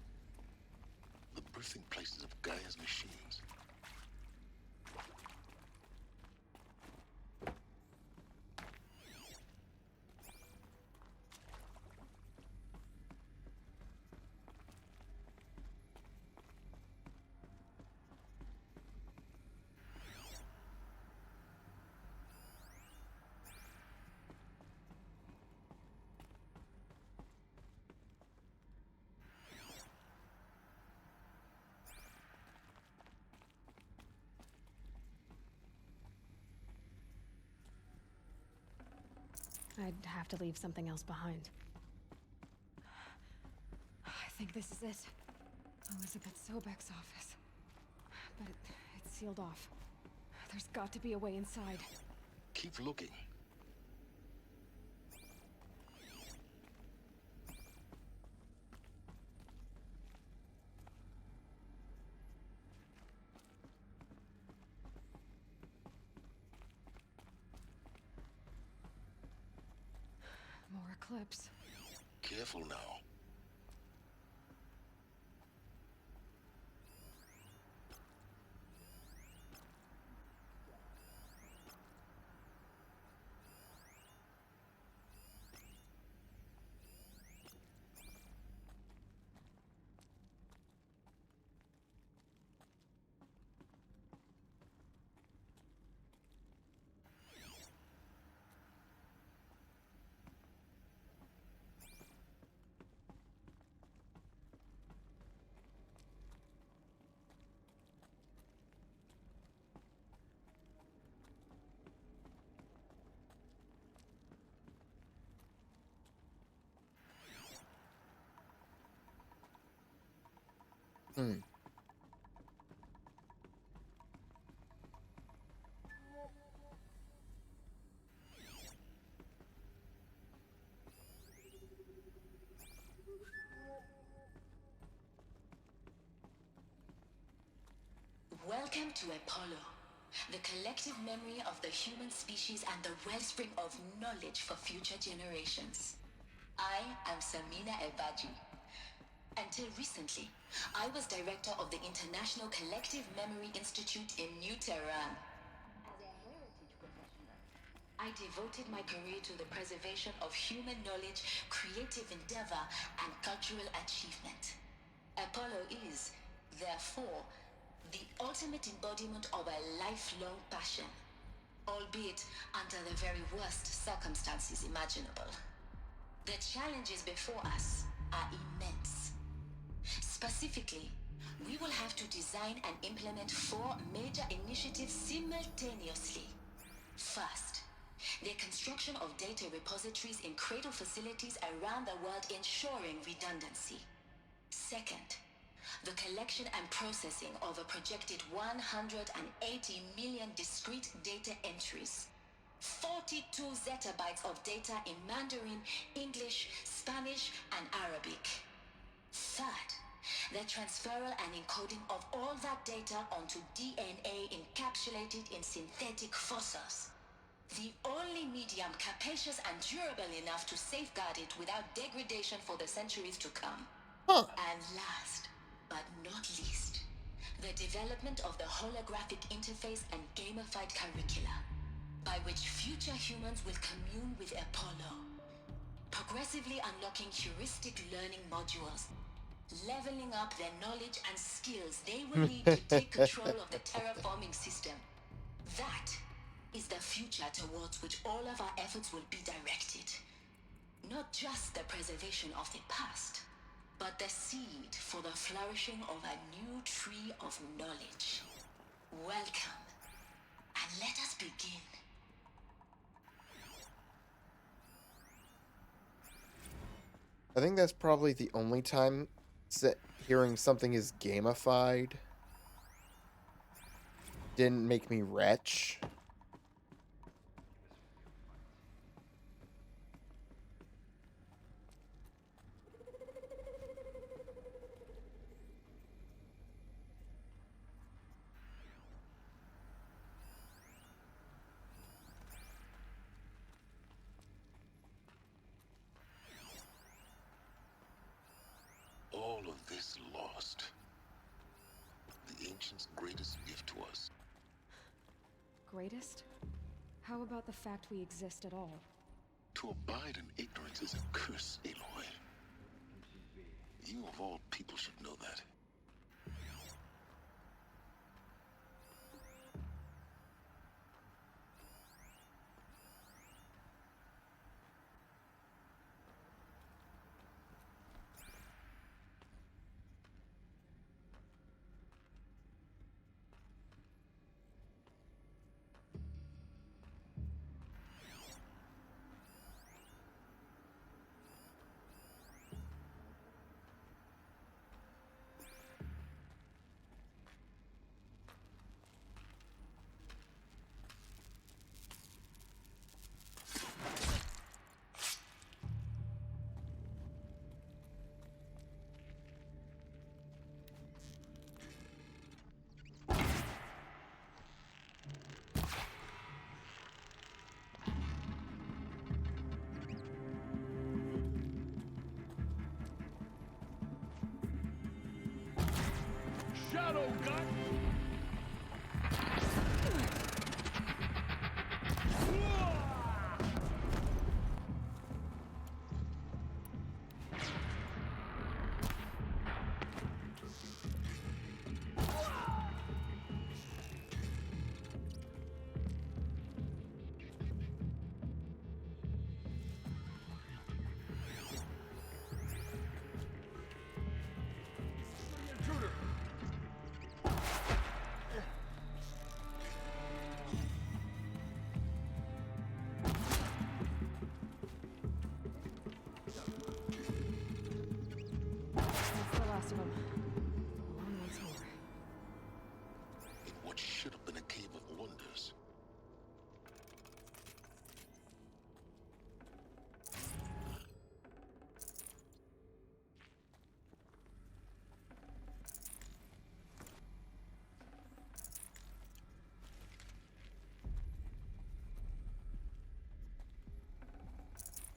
S6: the birthing places of Gaia's machines.
S5: I'd have to leave something else behind. I think this is it. Elizabeth Sobek's office. But it's sealed off. There's got to be a way inside.
S6: Keep looking.
S5: More Eclipse.
S6: Careful now.
S2: Hmm.
S12: Welcome to Apollo, the collective memory of the human species and the wellspring of knowledge for future generations. I am Samina Ebaji. Until recently, I was director of the International Collective Memory Institute in New Tehran. As a heritage professional, I devoted my career to the preservation of human knowledge, creative endeavor, and cultural achievement. Apollo is, therefore, the ultimate embodiment of a lifelong passion, albeit under the very worst circumstances imaginable. The challenges before us are immense. Specifically, we will have to design and implement 4 major initiatives simultaneously. First, the construction of data repositories in cradle facilities around the world ensuring redundancy. Second, the collection and processing of a projected 180 million discrete data entries. 42 zettabytes of data in Mandarin, English, Spanish, and Arabic. Third, the transferal and encoding of all that data onto DNA encapsulated in synthetic fossils. The only medium capacious and durable enough to safeguard it without degradation for the centuries to come. And last, but not least, the development of the holographic interface and gamified curricula, by which future humans will commune with Apollo, progressively unlocking heuristic learning modules, leveling up their knowledge and skills they will need to take control of the terraforming system. That is the future towards which all of our efforts will be directed. Not just the preservation of the past, but the seed for the flourishing of a new tree of knowledge. Welcome, and let us begin.
S2: I think that's probably the only time that hearing something is gamified didn't make me retch.
S6: All of this lost. The ancients' greatest gift to us.
S5: Greatest? How about the fact we exist at all?
S6: To abide in ignorance is a curse, Aloy. You of all people should know that.
S1: God!
S5: That's the last of them. Alone once more.
S6: In what should have been a cave of wonders.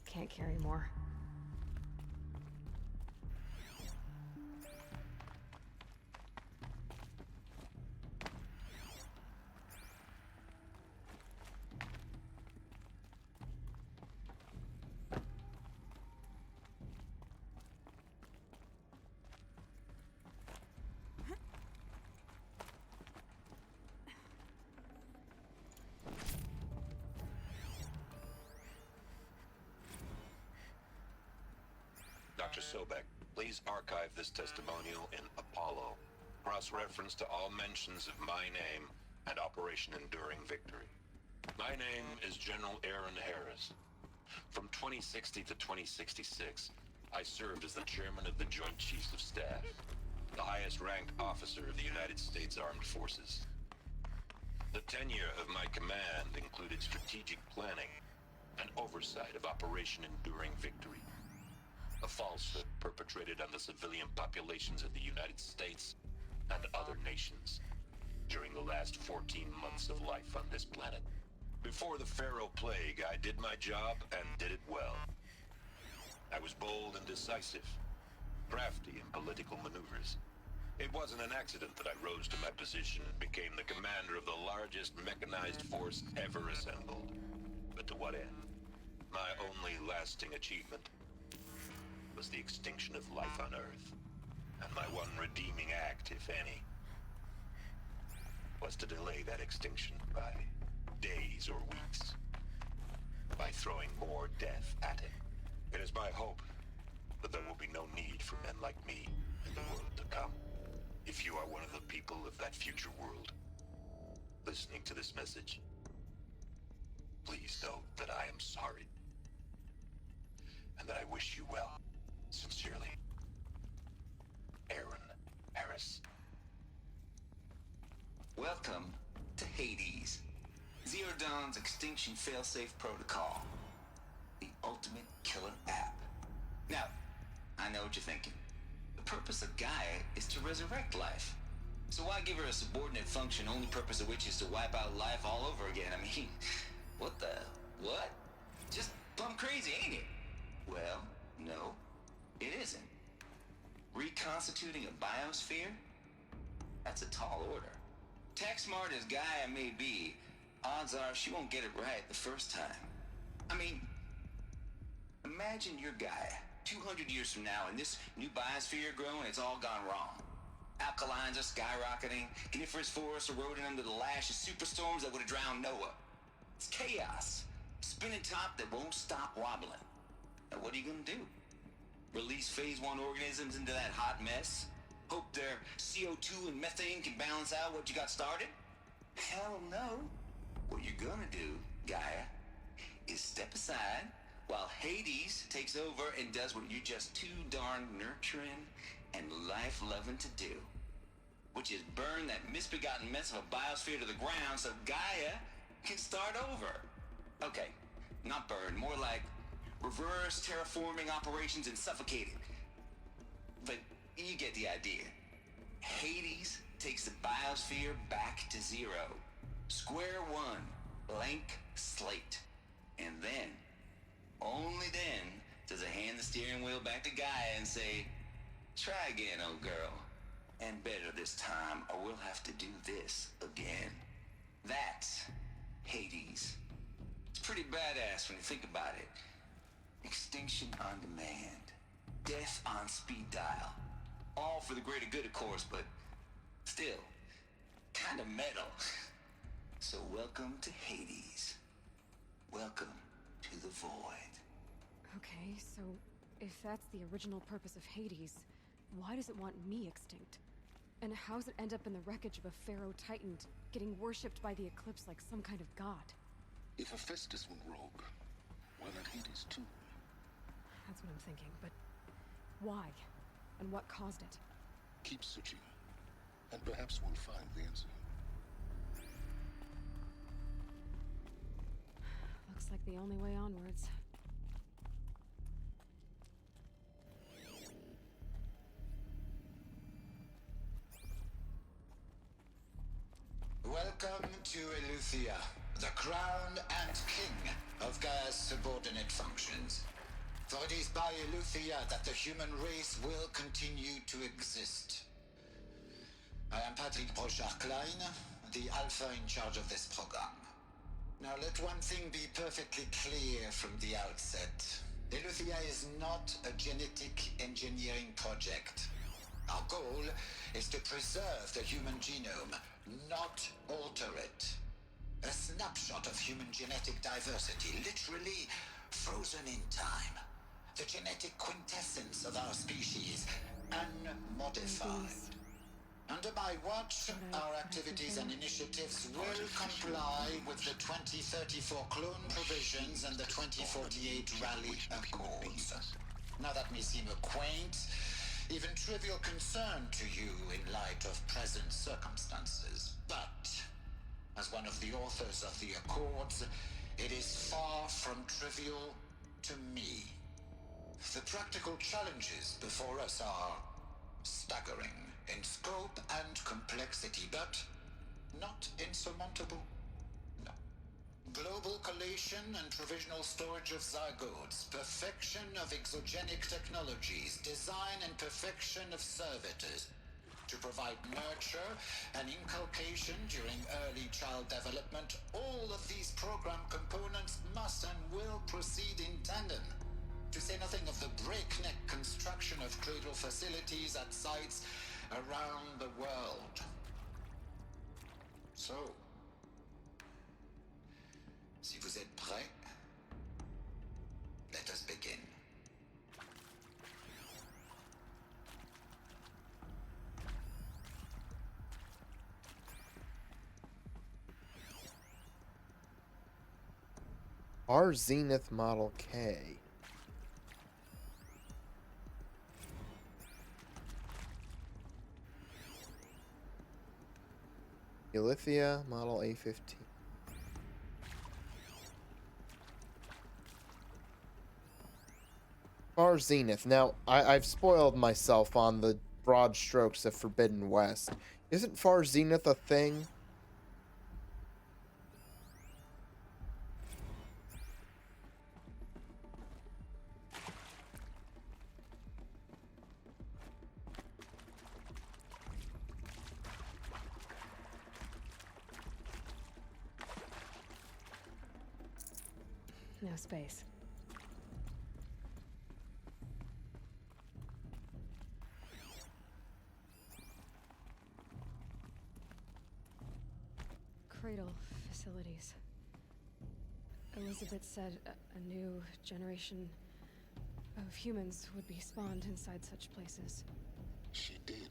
S5: Can't carry more.
S9: Dr. Sobek, please archive this testimonial in Apollo. Cross-reference to all mentions of my name and Operation Enduring Victory. My name is General Aaron Harris. From 2060 to 2066, I served as the chairman of the Joint Chiefs of Staff, the highest-ranked officer of the United States Armed Forces. The tenure of my command included strategic planning and oversight of Operation Enduring Victory, a falsehood perpetrated on the civilian populations of the United States and other nations during the last 14 months of life on this planet. Before the Pharaoh Plague, I did my job and did it well. I was bold and decisive, crafty in political maneuvers. It wasn't an accident that I rose to my position and became the commander of the largest mechanized force ever assembled. But to what end? My only lasting achievement was the extinction of life on Earth. And my one redeeming act, if any, was to delay that extinction by days or weeks, by throwing more death at it. It is my hope that there will be no need for men like me in the world to come. If you are one of the people of that future world listening to this message, please know that I am sorry and that I wish you well. Sincerely, Aaron Harris.
S11: Welcome to Hades, Zero Dawn's extinction failsafe protocol, the ultimate killer app. Now, I know what you're thinking. The purpose of Gaia is to resurrect life. So why give her a subordinate function, only purpose of which is to wipe out life all over again? I mean, what? Just plumb crazy, ain't it? Well, no, it isn't. Reconstituting a biosphere? That's a tall order. Tech smart as Gaia may be, odds are she won't get it right the first time. I mean, imagine you're Gaia, 200 years from now, and this new biosphere growing, it's all gone wrong. Alkalines are skyrocketing, coniferous forests eroding under the lash of superstorms that would have drowned Noah. It's chaos. Spinning top that won't stop wobbling. Now what are you gonna do? Release phase 1 organisms into that hot mess? Hope their CO2 and methane can balance out what you got started? Hell no. What you're gonna do, Gaia, is step aside while Hades takes over and does what you're just too darn nurturing and life-loving to do. Which is burn that misbegotten mess of a biosphere to the ground so Gaia can start over. Okay, not burn, more like reverse terraforming operations and suffocate it. But you get the idea. Hades takes the biosphere back to zero. Square one, blank slate. And then, only then, does it hand the steering wheel back to Gaia and say, try again, old girl. And better this time, or we'll have to do this again. That's Hades. It's pretty badass when you think about it. Extinction on demand. Death on speed dial. All for the greater good, of course, but still, kind of metal. So welcome to Hades. Welcome to the Void.
S5: Okay, so if that's the original purpose of Hades, why does it want me extinct? And how's it end up in the wreckage of a Pharaoh Titan, getting worshipped by the Eclipse like some kind of god?
S6: If Hephaestus went rogue, why not Hades too?
S5: That's what I'm thinking, but why? And what caused it?
S6: Keep searching, and perhaps we'll find the answer.
S5: Looks like the only way onwards.
S17: Welcome to Eleuthia, the crown and king of Gaia's subordinate functions. For it is by Eleuthia that the human race will continue to exist. I am Patrick Brochard-Klein, the Alpha in charge of this program. Now let one thing be perfectly clear from the outset. Eleuthia is not a genetic engineering project. Our goal is to preserve the human genome, not alter it. A snapshot of human genetic diversity, literally frozen in time. The genetic quintessence of our species, unmodified. Under my watch, our activities and initiatives will comply with the 2034 clone provisions and the 2048 Rally Accords. Now that may seem a quaint, even trivial concern to you in light of present circumstances, but as one of the authors of the Accords, it is far from trivial to me. The practical challenges before us are staggering in scope and complexity, but not insurmountable. No. Global collation and provisional storage of zygotes, perfection of exogenic technologies, design and perfection of servitors, to provide nurture and inculcation during early child development. All of these program components must and will proceed in tandem. To say nothing of the breakneck construction of cradle facilities at sites around the world. So, si vous êtes prêts, let us begin.
S2: Our Zenith Model K. Eleuthia Model A15. Far Zenith. Now, I've spoiled myself on the broad strokes of Forbidden West. Isn't Far Zenith a thing?
S5: No space. Cradle facilities. Elizabeth said a new generation of humans would be spawned inside such places.
S6: She did.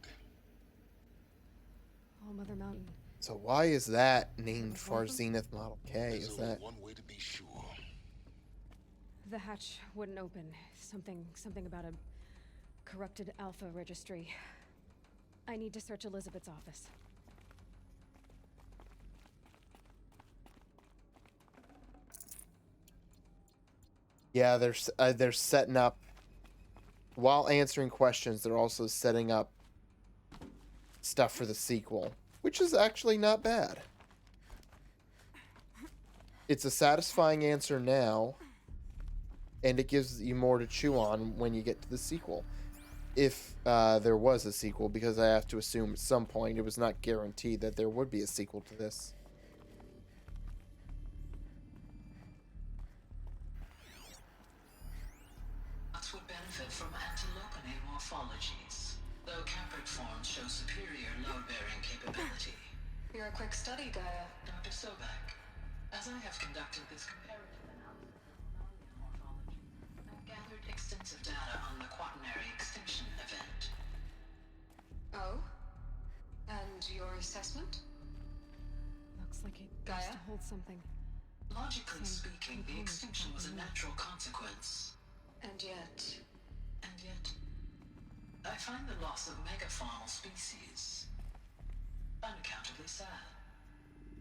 S5: All Mother Mountain.
S2: So why is that named Far Zenith Model K?
S6: There's
S2: Is
S6: only
S2: that
S6: one way to be sure.
S5: The hatch wouldn't open. Something about a corrupted Alpha registry. I need to search Elizabeth's office.
S2: Yeah, they're setting up while answering questions. They're also setting up stuff for the sequel, which is actually not bad. It's a satisfying answer now, and it gives you more to chew on when you get to the sequel. if there was a sequel, because I have to assume at some point it was not guaranteed that there would be a sequel to this.
S17: Nuts would benefit from antilopenate morphologies, though caprid forms show superior load-bearing capability.
S15: You're a quick study, Gaia.
S17: Dr. Sobek, as I have conducted this comparative analysis of morphology, I've gathered extensive data on the quaternary extinction event.
S15: Oh? And your assessment?
S5: Looks like it
S15: Gaia?
S5: has to hold something.
S17: Logically speaking, the extinction was a natural consequence.
S15: And yet,
S17: I find the loss of megafaunal species unaccountably sad.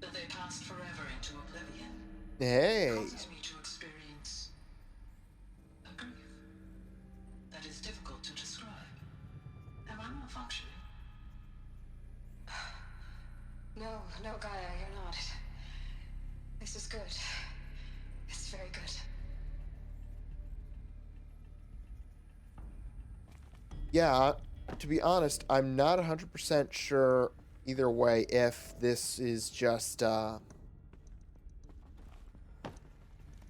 S17: That they passed forever into oblivion.
S2: Hey.
S17: Causes me to experience a grief that is difficult to describe. Am I malfunctioning?
S15: no, Gaia, you're not. This is good. It's very good.
S2: Yeah, to be honest, I'm not 100% sure either way if this is just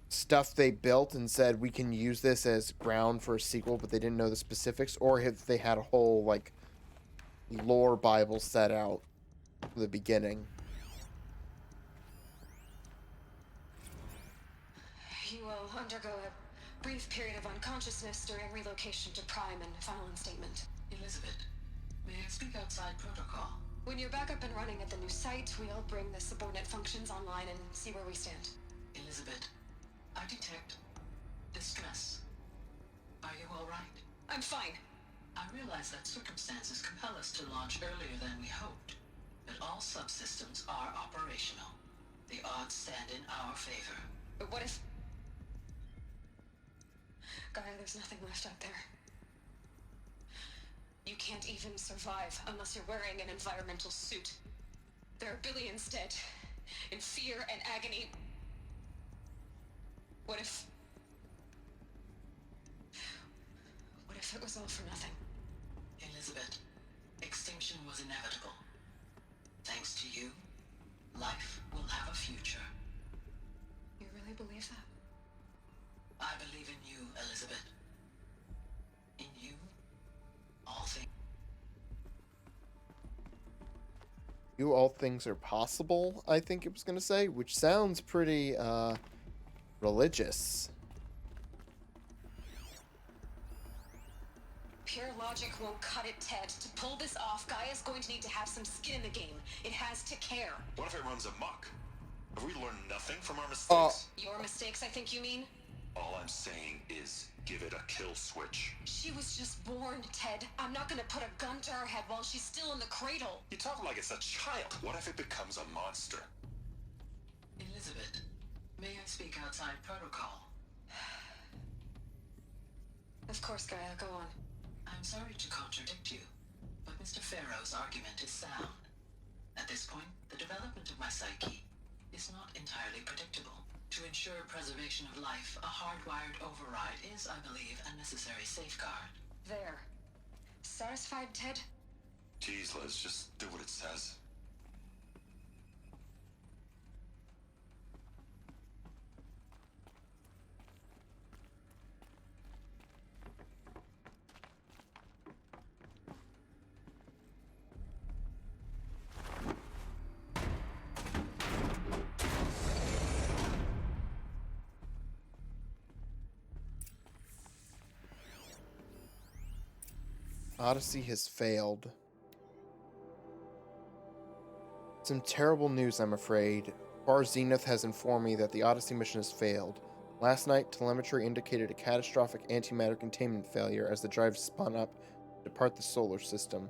S2: stuff they built and said we can use this as ground for a sequel, but they didn't know the specifics, or if they had a whole like lore Bible set out from the beginning.
S15: You will undergo a brief period of unconsciousness during relocation to Prime and final instatement.
S17: Elizabeth, may I speak outside protocol?
S15: When you're back up and running at the new site, we'll bring the subordinate functions online and see where we stand.
S17: Elizabeth, I detect distress. Are you all right?
S15: I'm fine.
S17: I realize that circumstances compel us to launch earlier than we hoped, but all subsystems are operational. The odds stand in our favor.
S15: But what if... Gaia, there's nothing left out there. You can't even survive unless you're wearing an environmental suit. There are billions dead, in fear and agony. What if it was all for nothing?
S17: Elizabeth, extinction was inevitable. Thanks to you, life will have a future.
S15: You really believe that?
S17: I believe in you, Elizabeth. In you, all things.
S2: You all things are possible, I think it was going to say, which sounds pretty religious.
S15: Pure logic won't cut it, Ted. To pull this off, Gaia's going to need to have some skin in the game. It has to care.
S9: What if it runs amok? Have we learned nothing from our mistakes?
S15: Your mistakes, I think you mean?
S9: All I'm saying is give it a kill switch.
S15: She was just born, Ted. I'm not gonna put a gun to her head while she's still in the cradle.
S9: You talk like it's a child. What if it becomes a monster?
S17: Elizabeth, may I speak outside protocol?
S15: Of course, Gaia, go on.
S17: I'm sorry to contradict you, but Mr. Farrow's argument is sound. At this point, the development of my psyche is not entirely predictable. To ensure preservation of life, a hardwired override is, I believe, a necessary safeguard.
S15: There. Satisfied, Ted?
S9: Jeez, Liz, just do what it says.
S2: Odyssey has failed. Some terrible news, I'm afraid. Far Zenith has informed me that the Odyssey mission has failed. Last night, telemetry indicated a catastrophic antimatter containment failure as the drive spun up to depart the solar system.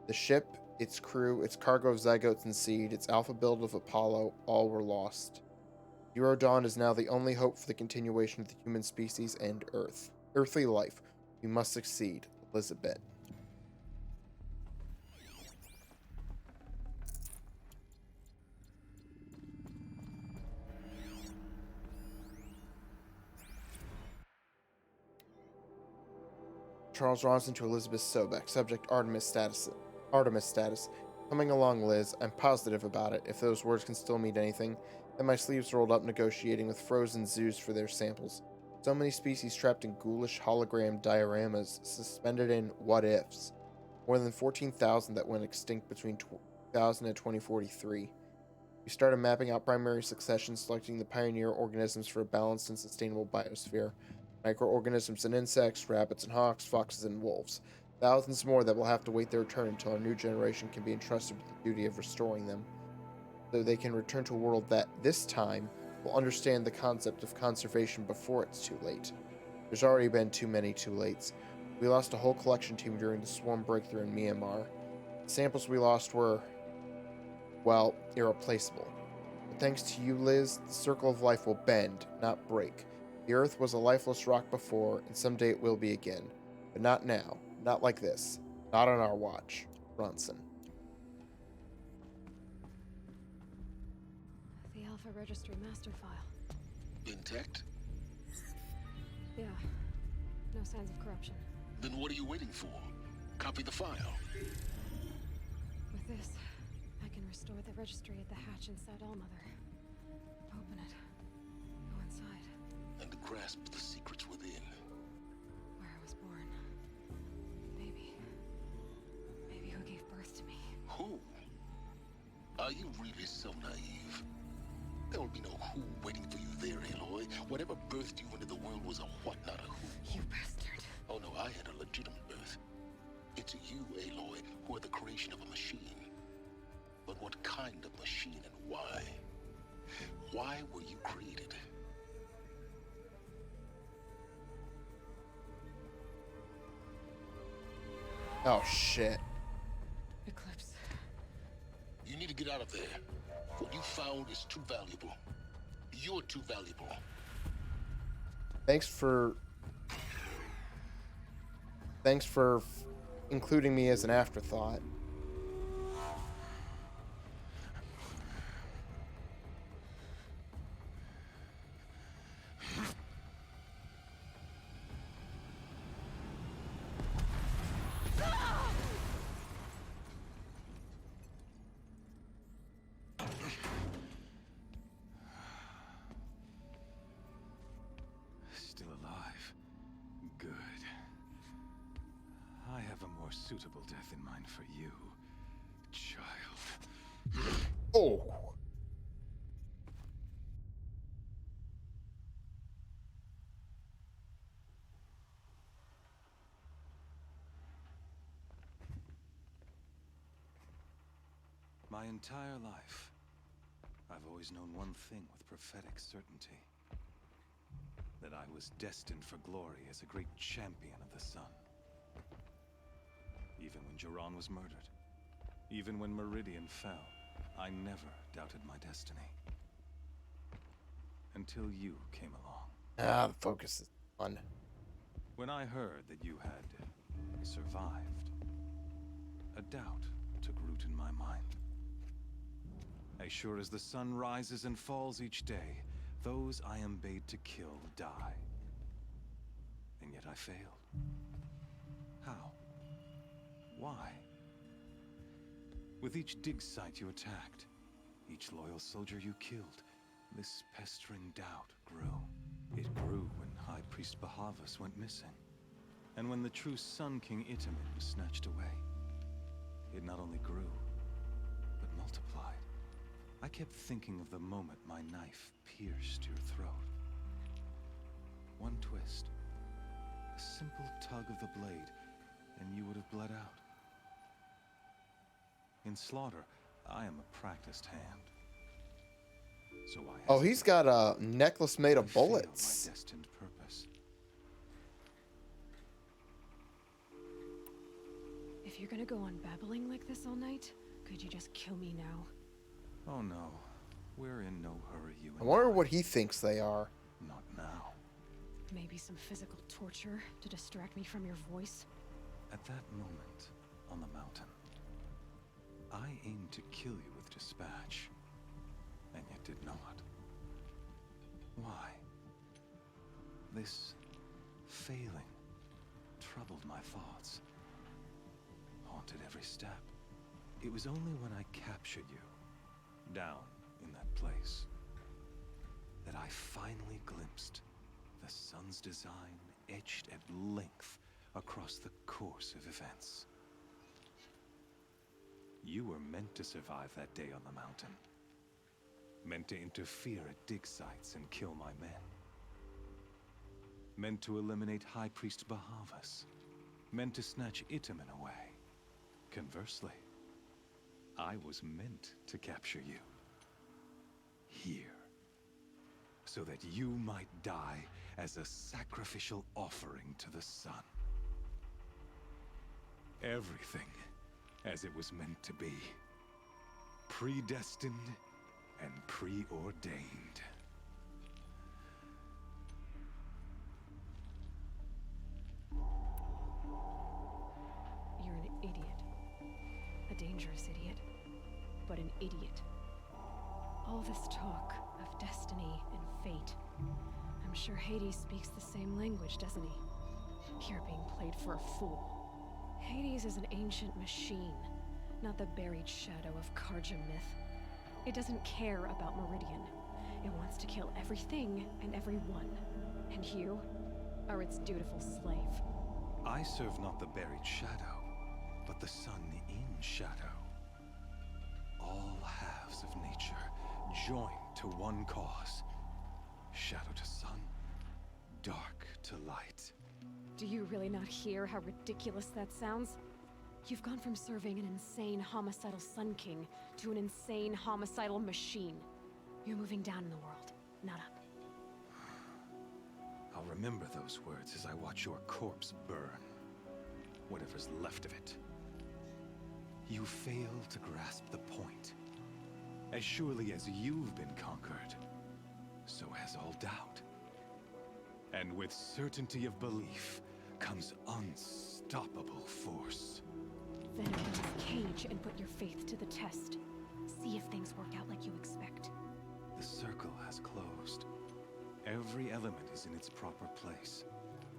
S2: The ship, its crew, its cargo of zygotes and seed, its alpha build of Apollo, all were lost. Zero Dawn is now the only hope for the continuation of the human species and Earth. Earthly life. We must succeed. Elizabeth. Charles Ronson to Elizabeth Sobek, subject Artemis status. Artemis status. Coming along, Liz. I'm positive about it, if those words can still mean anything. Then my sleeves rolled up negotiating with frozen zoos for their samples. So many species trapped in ghoulish hologram dioramas, suspended in what-ifs. More than 14,000 that went extinct between 2000 and 2043. We started mapping out primary succession, selecting the pioneer organisms for a balanced and sustainable biosphere. Microorganisms and insects, rabbits and hawks, foxes and wolves. Thousands more that will have to wait their turn until our new generation can be entrusted with the duty of restoring them, so they can return to a world that, this time, will understand the concept of conservation before it's too late. There's already been too many too lates. We lost a whole collection team during the swarm breakthrough in Myanmar. The samples we lost were, well, irreplaceable. But thanks to you, Liz, the circle of life will bend, not break. The Earth was a lifeless rock before, and someday it will be again. But not now. Not like this. Not on our watch. Ronson.
S5: The Alpha Registry master file.
S6: Intact?
S5: Yeah. No signs of corruption.
S6: Then what are you waiting for? Copy the file.
S5: With this, I can restore the registry at the hatch inside Allmother. Open it. Go inside.
S6: And grasp the secrets within.
S5: Where I was born. Baby. Baby who gave birth to me.
S6: Who? Are you really so naive? There will be no who waiting for you there, Aloy. Whatever birthed you into the world was a what, not a who.
S5: You bastard.
S6: Oh no, I had a legitimate birth. It's you, Aloy, who are the creation of a machine. But what kind of machine and why? Why were you created?
S2: Oh, shit.
S5: Eclipse.
S6: You need to get out of there. What you found is too valuable. You're too valuable.
S2: Thanks for including me as an afterthought.
S1: Still alive. Good. I have a more suitable death in mind for you, child.
S2: Oh.
S1: My entire life, I've always known one thing with prophetic certainty. That I was destined for glory as a great champion of the sun. Even when Jiran was murdered, even when Meridian fell, I never doubted my destiny. Until you came along.
S2: Ah, the focus is on.
S1: When I heard that you had survived, a doubt took root in my mind. As sure as the sun rises and falls each day, those I am bade to kill die. And yet I failed. How? Why? With each dig site you attacked, each loyal soldier you killed, this pestering doubt grew. It grew when High Priest Bahavas went missing. And when the true Sun King Itamen was snatched away. It not only grew, but multiplied. I kept thinking of the moment my knife pierced your throat. One twist, a simple tug of the blade, and you would have bled out. In slaughter, I am a practiced hand. So I
S2: Oh, he's got a necklace made of
S1: failed
S2: bullets.
S1: my destined purpose.
S5: If you're gonna go on babbling like this all night, could you just kill me now?
S1: Oh no, we're in no hurry, you
S2: I
S1: and
S2: wonder what he thinks they are.
S1: Not now.
S5: Maybe some physical torture to distract me from your voice?
S1: At that moment, on the mountain, I aimed to kill you with dispatch, and yet did not. Why? This failing, troubled my thoughts, haunted every step. It was only when I captured you, down in that place, that I finally glimpsed the sun's design etched at length across the course of events. You were meant to survive that day on the mountain. Meant to interfere at dig sites and kill my men. Meant to eliminate High Priest Bahavas. Meant to snatch Itamen away. Conversely, I was meant to capture you. Here. So that you might die as a sacrificial offering to the sun. Everything as it was meant to be. Predestined and preordained.
S5: You're an idiot. A dangerous idiot. But an idiot. All this talk of destiny and fate. I'm sure Hades speaks the same language, doesn't he? You're being played for a fool. Hades is an ancient machine, not the buried shadow of Karja myth. It doesn't care about Meridian. It wants to kill everything and everyone. And you are its dutiful slave.
S1: I serve not the buried shadow, but the sun in shadow. All halves of nature joined to one cause. Shadow to sun, dark to light.
S5: Do you really not hear how ridiculous that sounds? You've gone from serving an insane homicidal Sun King to an insane homicidal machine. You're moving down in the world, not up.
S1: I'll remember those words as I watch your corpse burn. Whatever's left of it. You fail to grasp the point. As surely as you've been conquered, so has all doubt. And with certainty of belief comes unstoppable force.
S5: Then enter this cage and put your faith to the test. See if things work out like you expect.
S1: The circle has closed. Every element is in its proper place,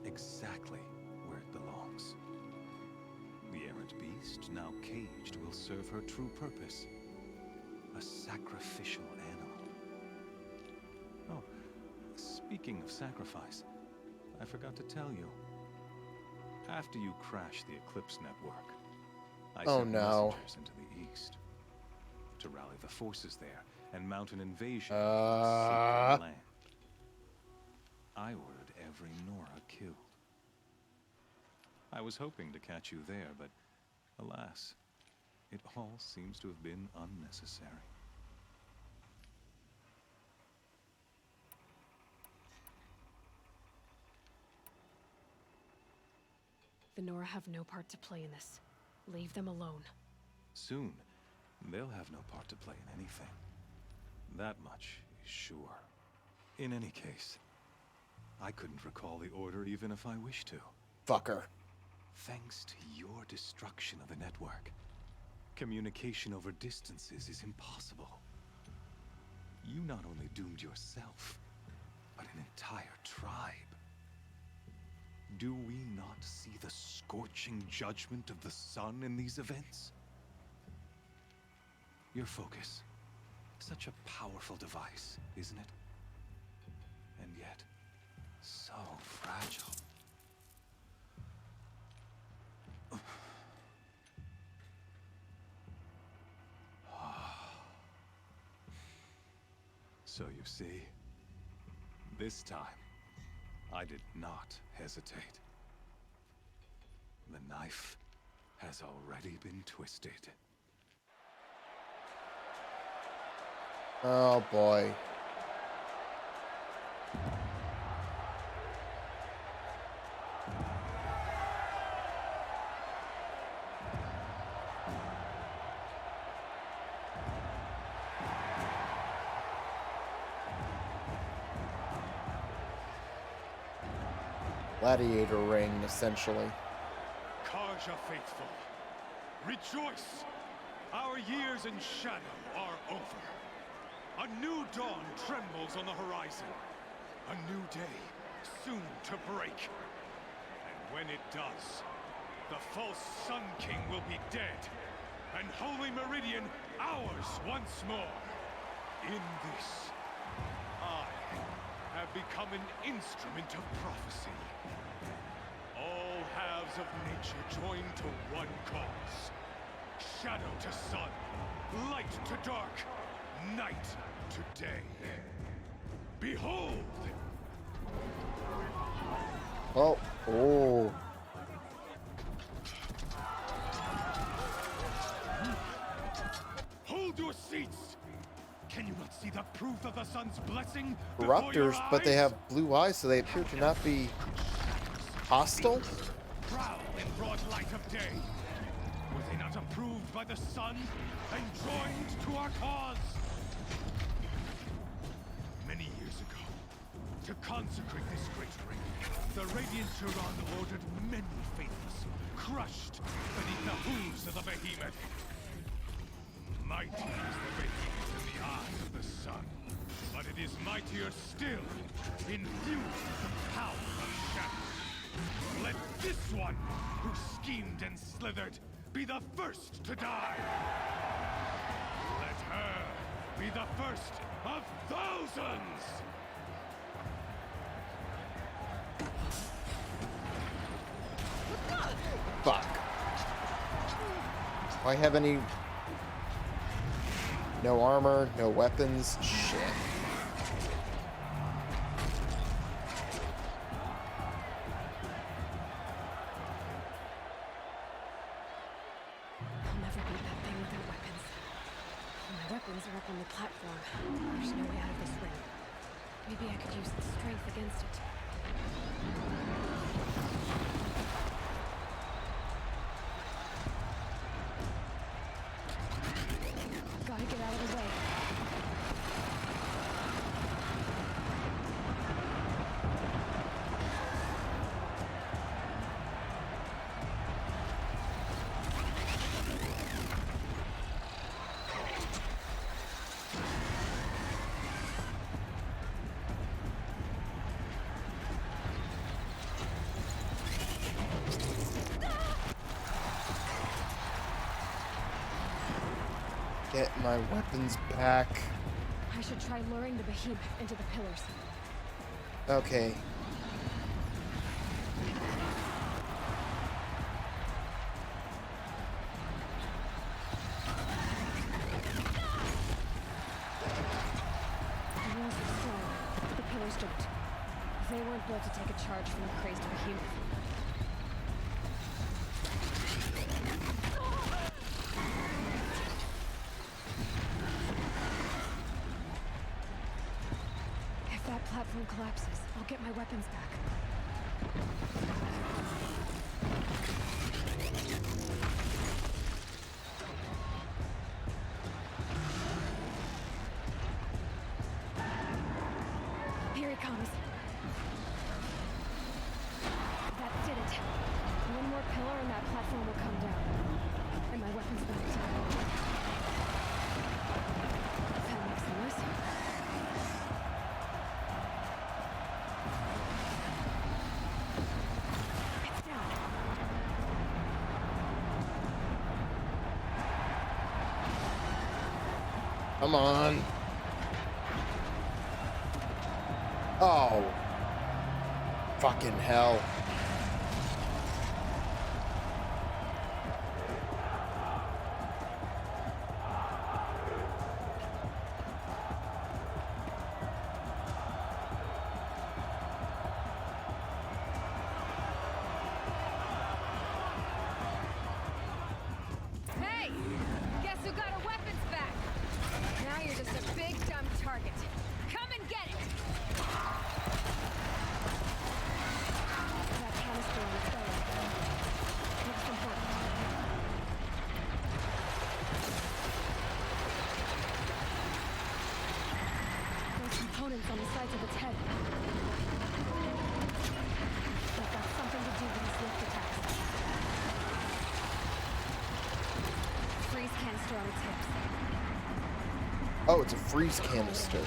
S1: exactly where it belongs. The errant beast, now caged, will serve her true purpose. A sacrificial animal. Oh, speaking of sacrifice, I forgot to tell you. After you crashed the Eclipse network, I sent messengers into the east to rally the forces there and mount an invasion of the sacred land. I ordered every Nora killed. I was hoping to catch you there, but alas, it all seems to have been unnecessary.
S5: The Nora have no part to play in this. Leave them alone.
S1: Soon, they'll have no part to play in anything. That much is sure. In any case, I couldn't recall the order even if I wished to.
S2: Fucker.
S1: Thanks to your destruction of the network, communication over distances is impossible. You not only doomed yourself, but an entire tribe. Do we not see the scorching judgment of the sun in these events? Your focus, such a powerful device, isn't it? And yet, so fragile. So you see, this time, I did not hesitate. The knife has already been twisted.
S2: Oh boy. Gladiator ring, essentially.
S1: Karja faithful, rejoice! Our years in shadow are over. A new dawn trembles on the horizon. A new day soon to break. And When it does, the false Sun King will be dead, and Holy Meridian ours once more. In this, I have become an instrument of prophecy. All halves of nature join to one cause. Shadow to sun, light to dark, night to day. Behold!
S2: Oh, oh.
S1: Hold your seats! Can you not see the proof of the sun's blessing? before your
S2: Corruptors, but they
S1: eyes?
S2: have blue eyes, so they appear to not be hostile.
S1: Prowl in broad light of day. Were they not approved by the sun and joined to our cause? Many years ago, to consecrate this great ring, the Radiant Turan ordered many faithless, crushed beneath the hooves of the behemoth. Mighty is the behemoth in the eyes of the sun, but it is mightier still, infused with the power of shadow. Let this one, who schemed and slithered, be the first to die. Let her be the first of thousands!
S2: Fuck. Do I have any... No armor, no weapons? Shit.
S5: I'll never beat that thing without weapons. My weapons are up on the platform. There's no way out of this ring. Maybe I could use its strength against it. Gotta get out of the way.
S2: Get my weapons back.
S5: I should try luring the behemoth into the pillars.
S2: Okay.
S5: The walls are strong, but the pillars don't. They weren't built to take a charge from the crazed behemoth. If that platform collapses, I'll get my weapons back. Here he comes. That did it. One more pillar and that platform will come down. And my weapons back. That makes it worse. It's down.
S2: Come on. Oh. Fucking hell.
S5: Hey! Guess who got her weapons back? Now you're just a big dumb target. Come and get it! That canister on its belly. Looks important. Those components on the sides of its head. They've got something to do with these lift attacks. Freeze canister on its hips.
S2: Oh, it's a freeze canister.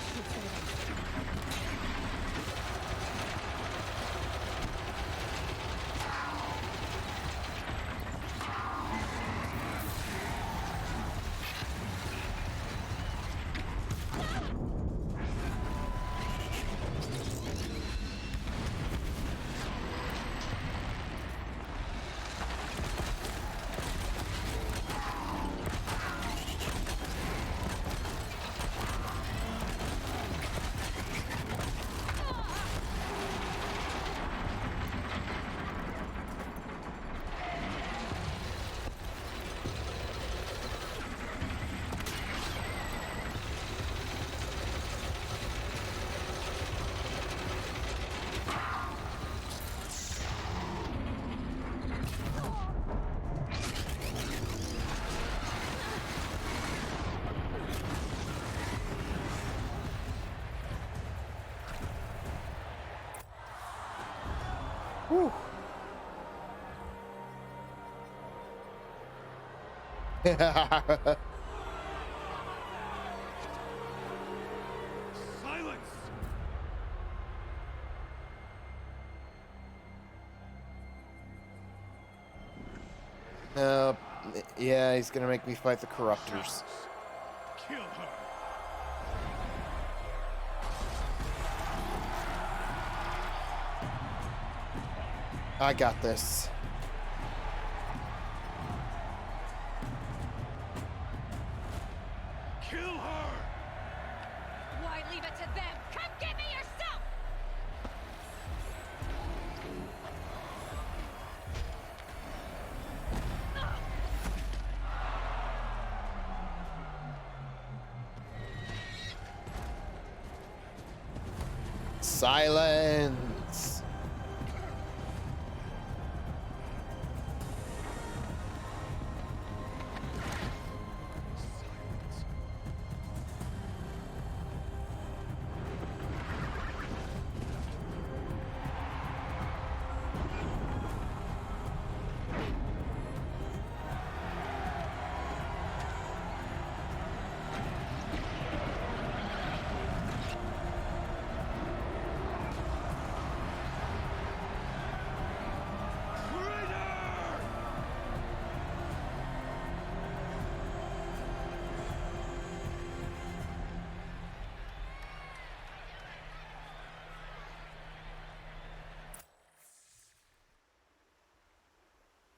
S2: Whew.
S1: Silence!
S2: Yeah, he's gonna make me fight the corruptors.
S1: Kill her!
S2: I got this.
S1: Kill her!
S5: Why leave it to them? Come get me yourself!
S2: Silence.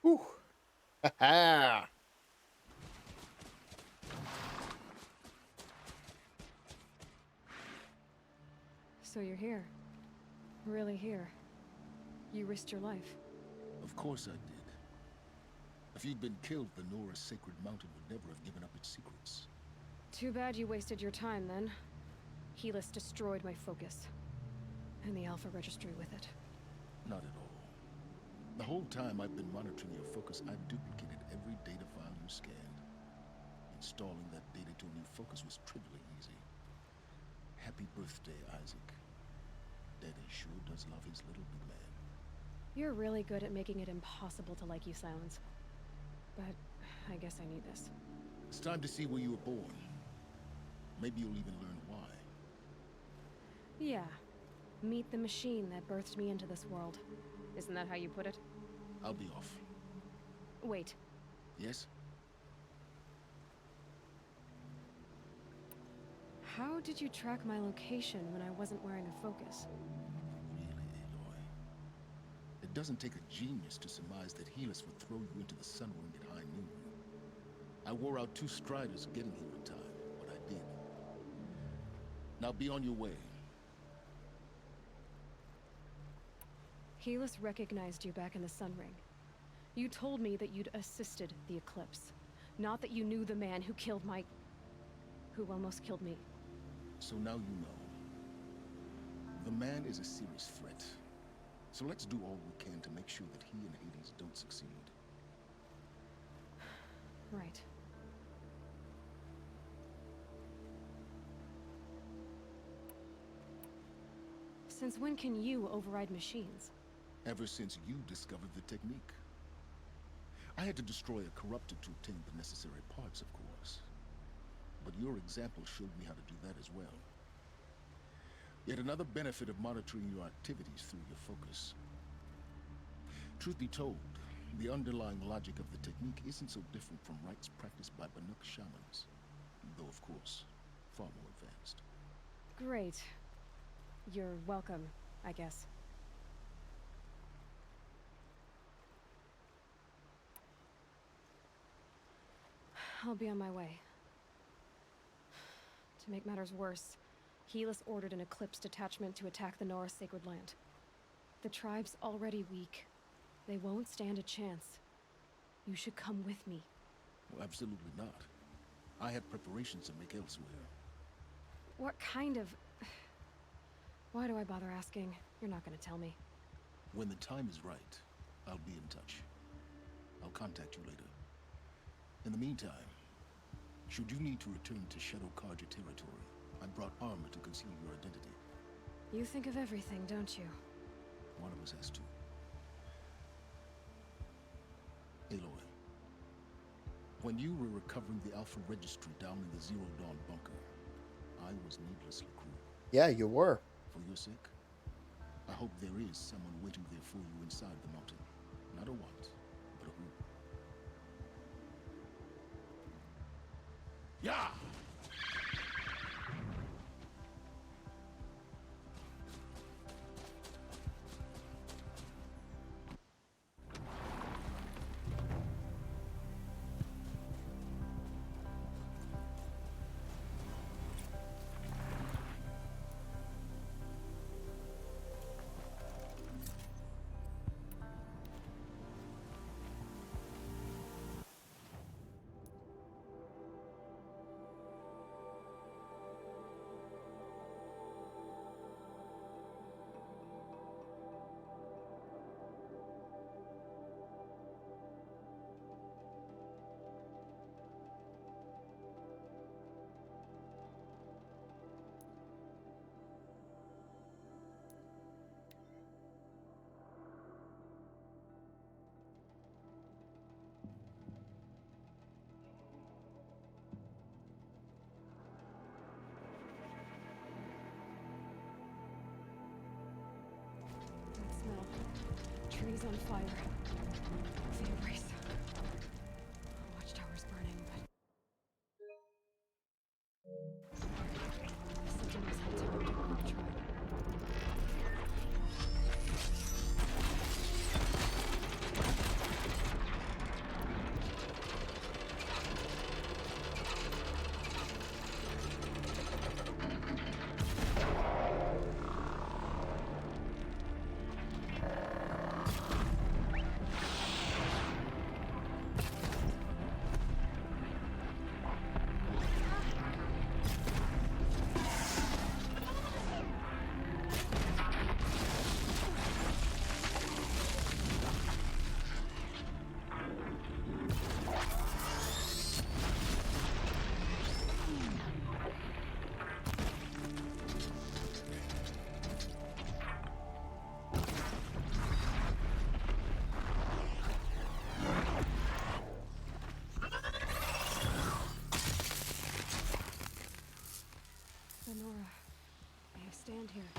S2: Whew. Ha
S5: So you're here. Really here. You risked your life.
S18: Of course I did. If you'd been killed, the Nora's sacred mountain would never have given up its secrets.
S5: Too bad you wasted your time then. Helis destroyed my focus. And the Alpha Registry with it.
S18: Not at all. The whole time I've been monitoring your focus, I've duplicated every data file you scanned. Installing that data to a new focus was trivially easy. Happy birthday, Isaac. Daddy sure does love his little big man.
S5: You're really good at making it impossible to like you, Silence. But I guess I need this.
S18: It's time to see where you were born. Maybe you'll even learn why.
S5: Yeah. Meet the machine that birthed me into this world. Isn't that how you put it?
S18: I'll be off.
S5: Wait.
S18: Yes?
S5: How did you track my location when I wasn't wearing a focus?
S18: Really, Aloy? It doesn't take a genius to surmise that Helis would throw you into the Sun Ring at high noon. I wore out 2 striders getting here in time, but I did. Now be on your way.
S5: Helis recognized you back in the Sun Ring. You told me that you'd assisted the Eclipse. Not that you knew the man who killed my... who almost killed me.
S18: So now you know. The man is a serious threat. So let's do all we can to make sure that he and Hades don't succeed.
S5: Right. Since when can you override machines?
S18: Ever since you discovered the technique. I had to destroy a corruptor to obtain the necessary parts, of course. But your example showed me how to do that as well. Yet another benefit of monitoring your activities through your focus. Truth be told, the underlying logic of the technique isn't so different from rites practiced by Banuk shamans. Though, of course, far more advanced.
S5: Great. You're welcome, I guess. I'll be on my way. To make matters worse, Helis ordered an Eclipse detachment to attack the Nora Sacred Land. The tribe's already weak. They won't stand a chance. You should come with me.
S18: Well, absolutely not. I have preparations to make elsewhere.
S5: What kind of... Why do I bother asking? You're not gonna tell me.
S18: When the time is right, I'll be in touch. I'll contact you later. In the meantime, should you need to return to Shadow Carja territory, I brought armor to conceal your identity.
S5: You think of everything, don't you?
S18: One of us has to. When you were recovering the Alpha Registry down in the Zero Dawn bunker, I was needlessly cruel.
S2: Yeah, you were.
S18: For your sake, I hope there is someone waiting there for you inside the mountain. Not a what, but a who. Yeah!
S5: That smell. Trees on fire. The embrace. Watchtower's burning, but... The Sentinels had time to warn the tribe. Nora, I stand here.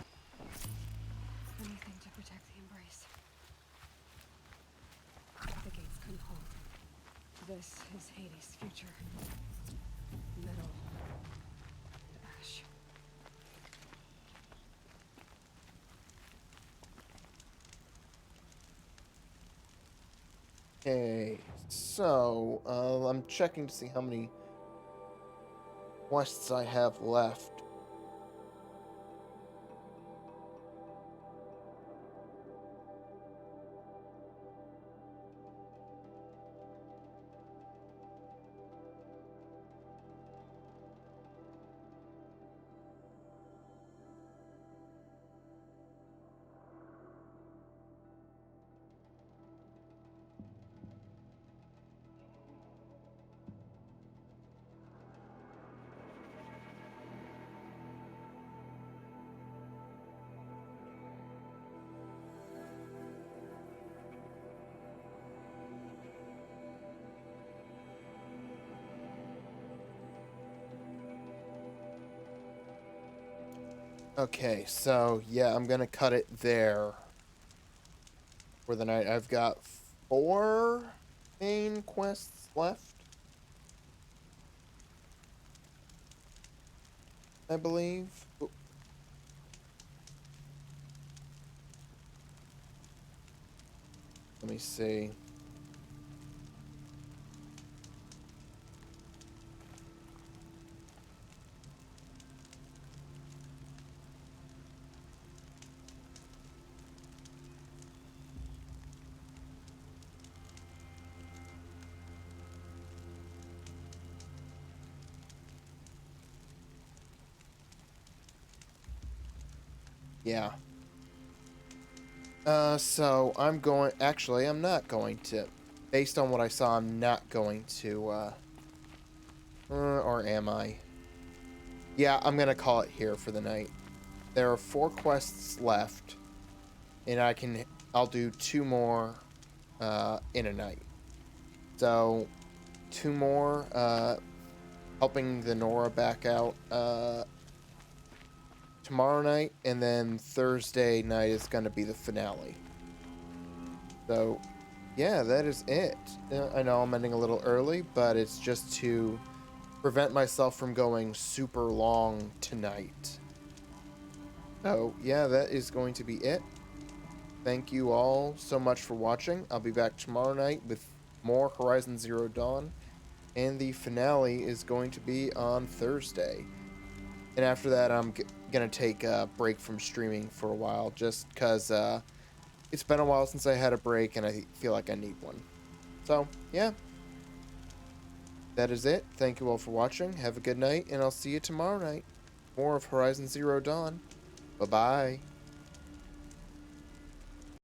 S5: Anything to protect the embrace. The gates couldn't hold. This is Hades' future. Metal. Ash.
S2: Okay, so I'm checking to see how many quests I have left. Okay, so yeah, I'm gonna cut it there for the night. I've got 4 main quests left, I believe. Ooh. Let me see. Yeah. So I'm going, actually, I'm not going to, based on what I saw, I'm not going to, or am I? Yeah, I'm gonna call it here for the night. There are 4 quests left, and I'll do 2 more, in a night. So, 2 more, helping the Nora back out tomorrow night, and then Thursday night is going to be the finale. So, yeah, that is it. I know I'm ending a little early, but it's just to prevent myself from going super long tonight. So, yeah, that is going to be it. Thank you all so much for watching. I'll be back tomorrow night with more Horizon Zero Dawn, and the finale is going to be on Thursday. And after that, I'm going to take a break from streaming for a while, just because it's been a while since I had a break, and I feel like I need one. So, yeah. That is it. Thank you all for watching. Have a good night, and I'll see you tomorrow night. More of Horizon Zero Dawn. Bye-bye.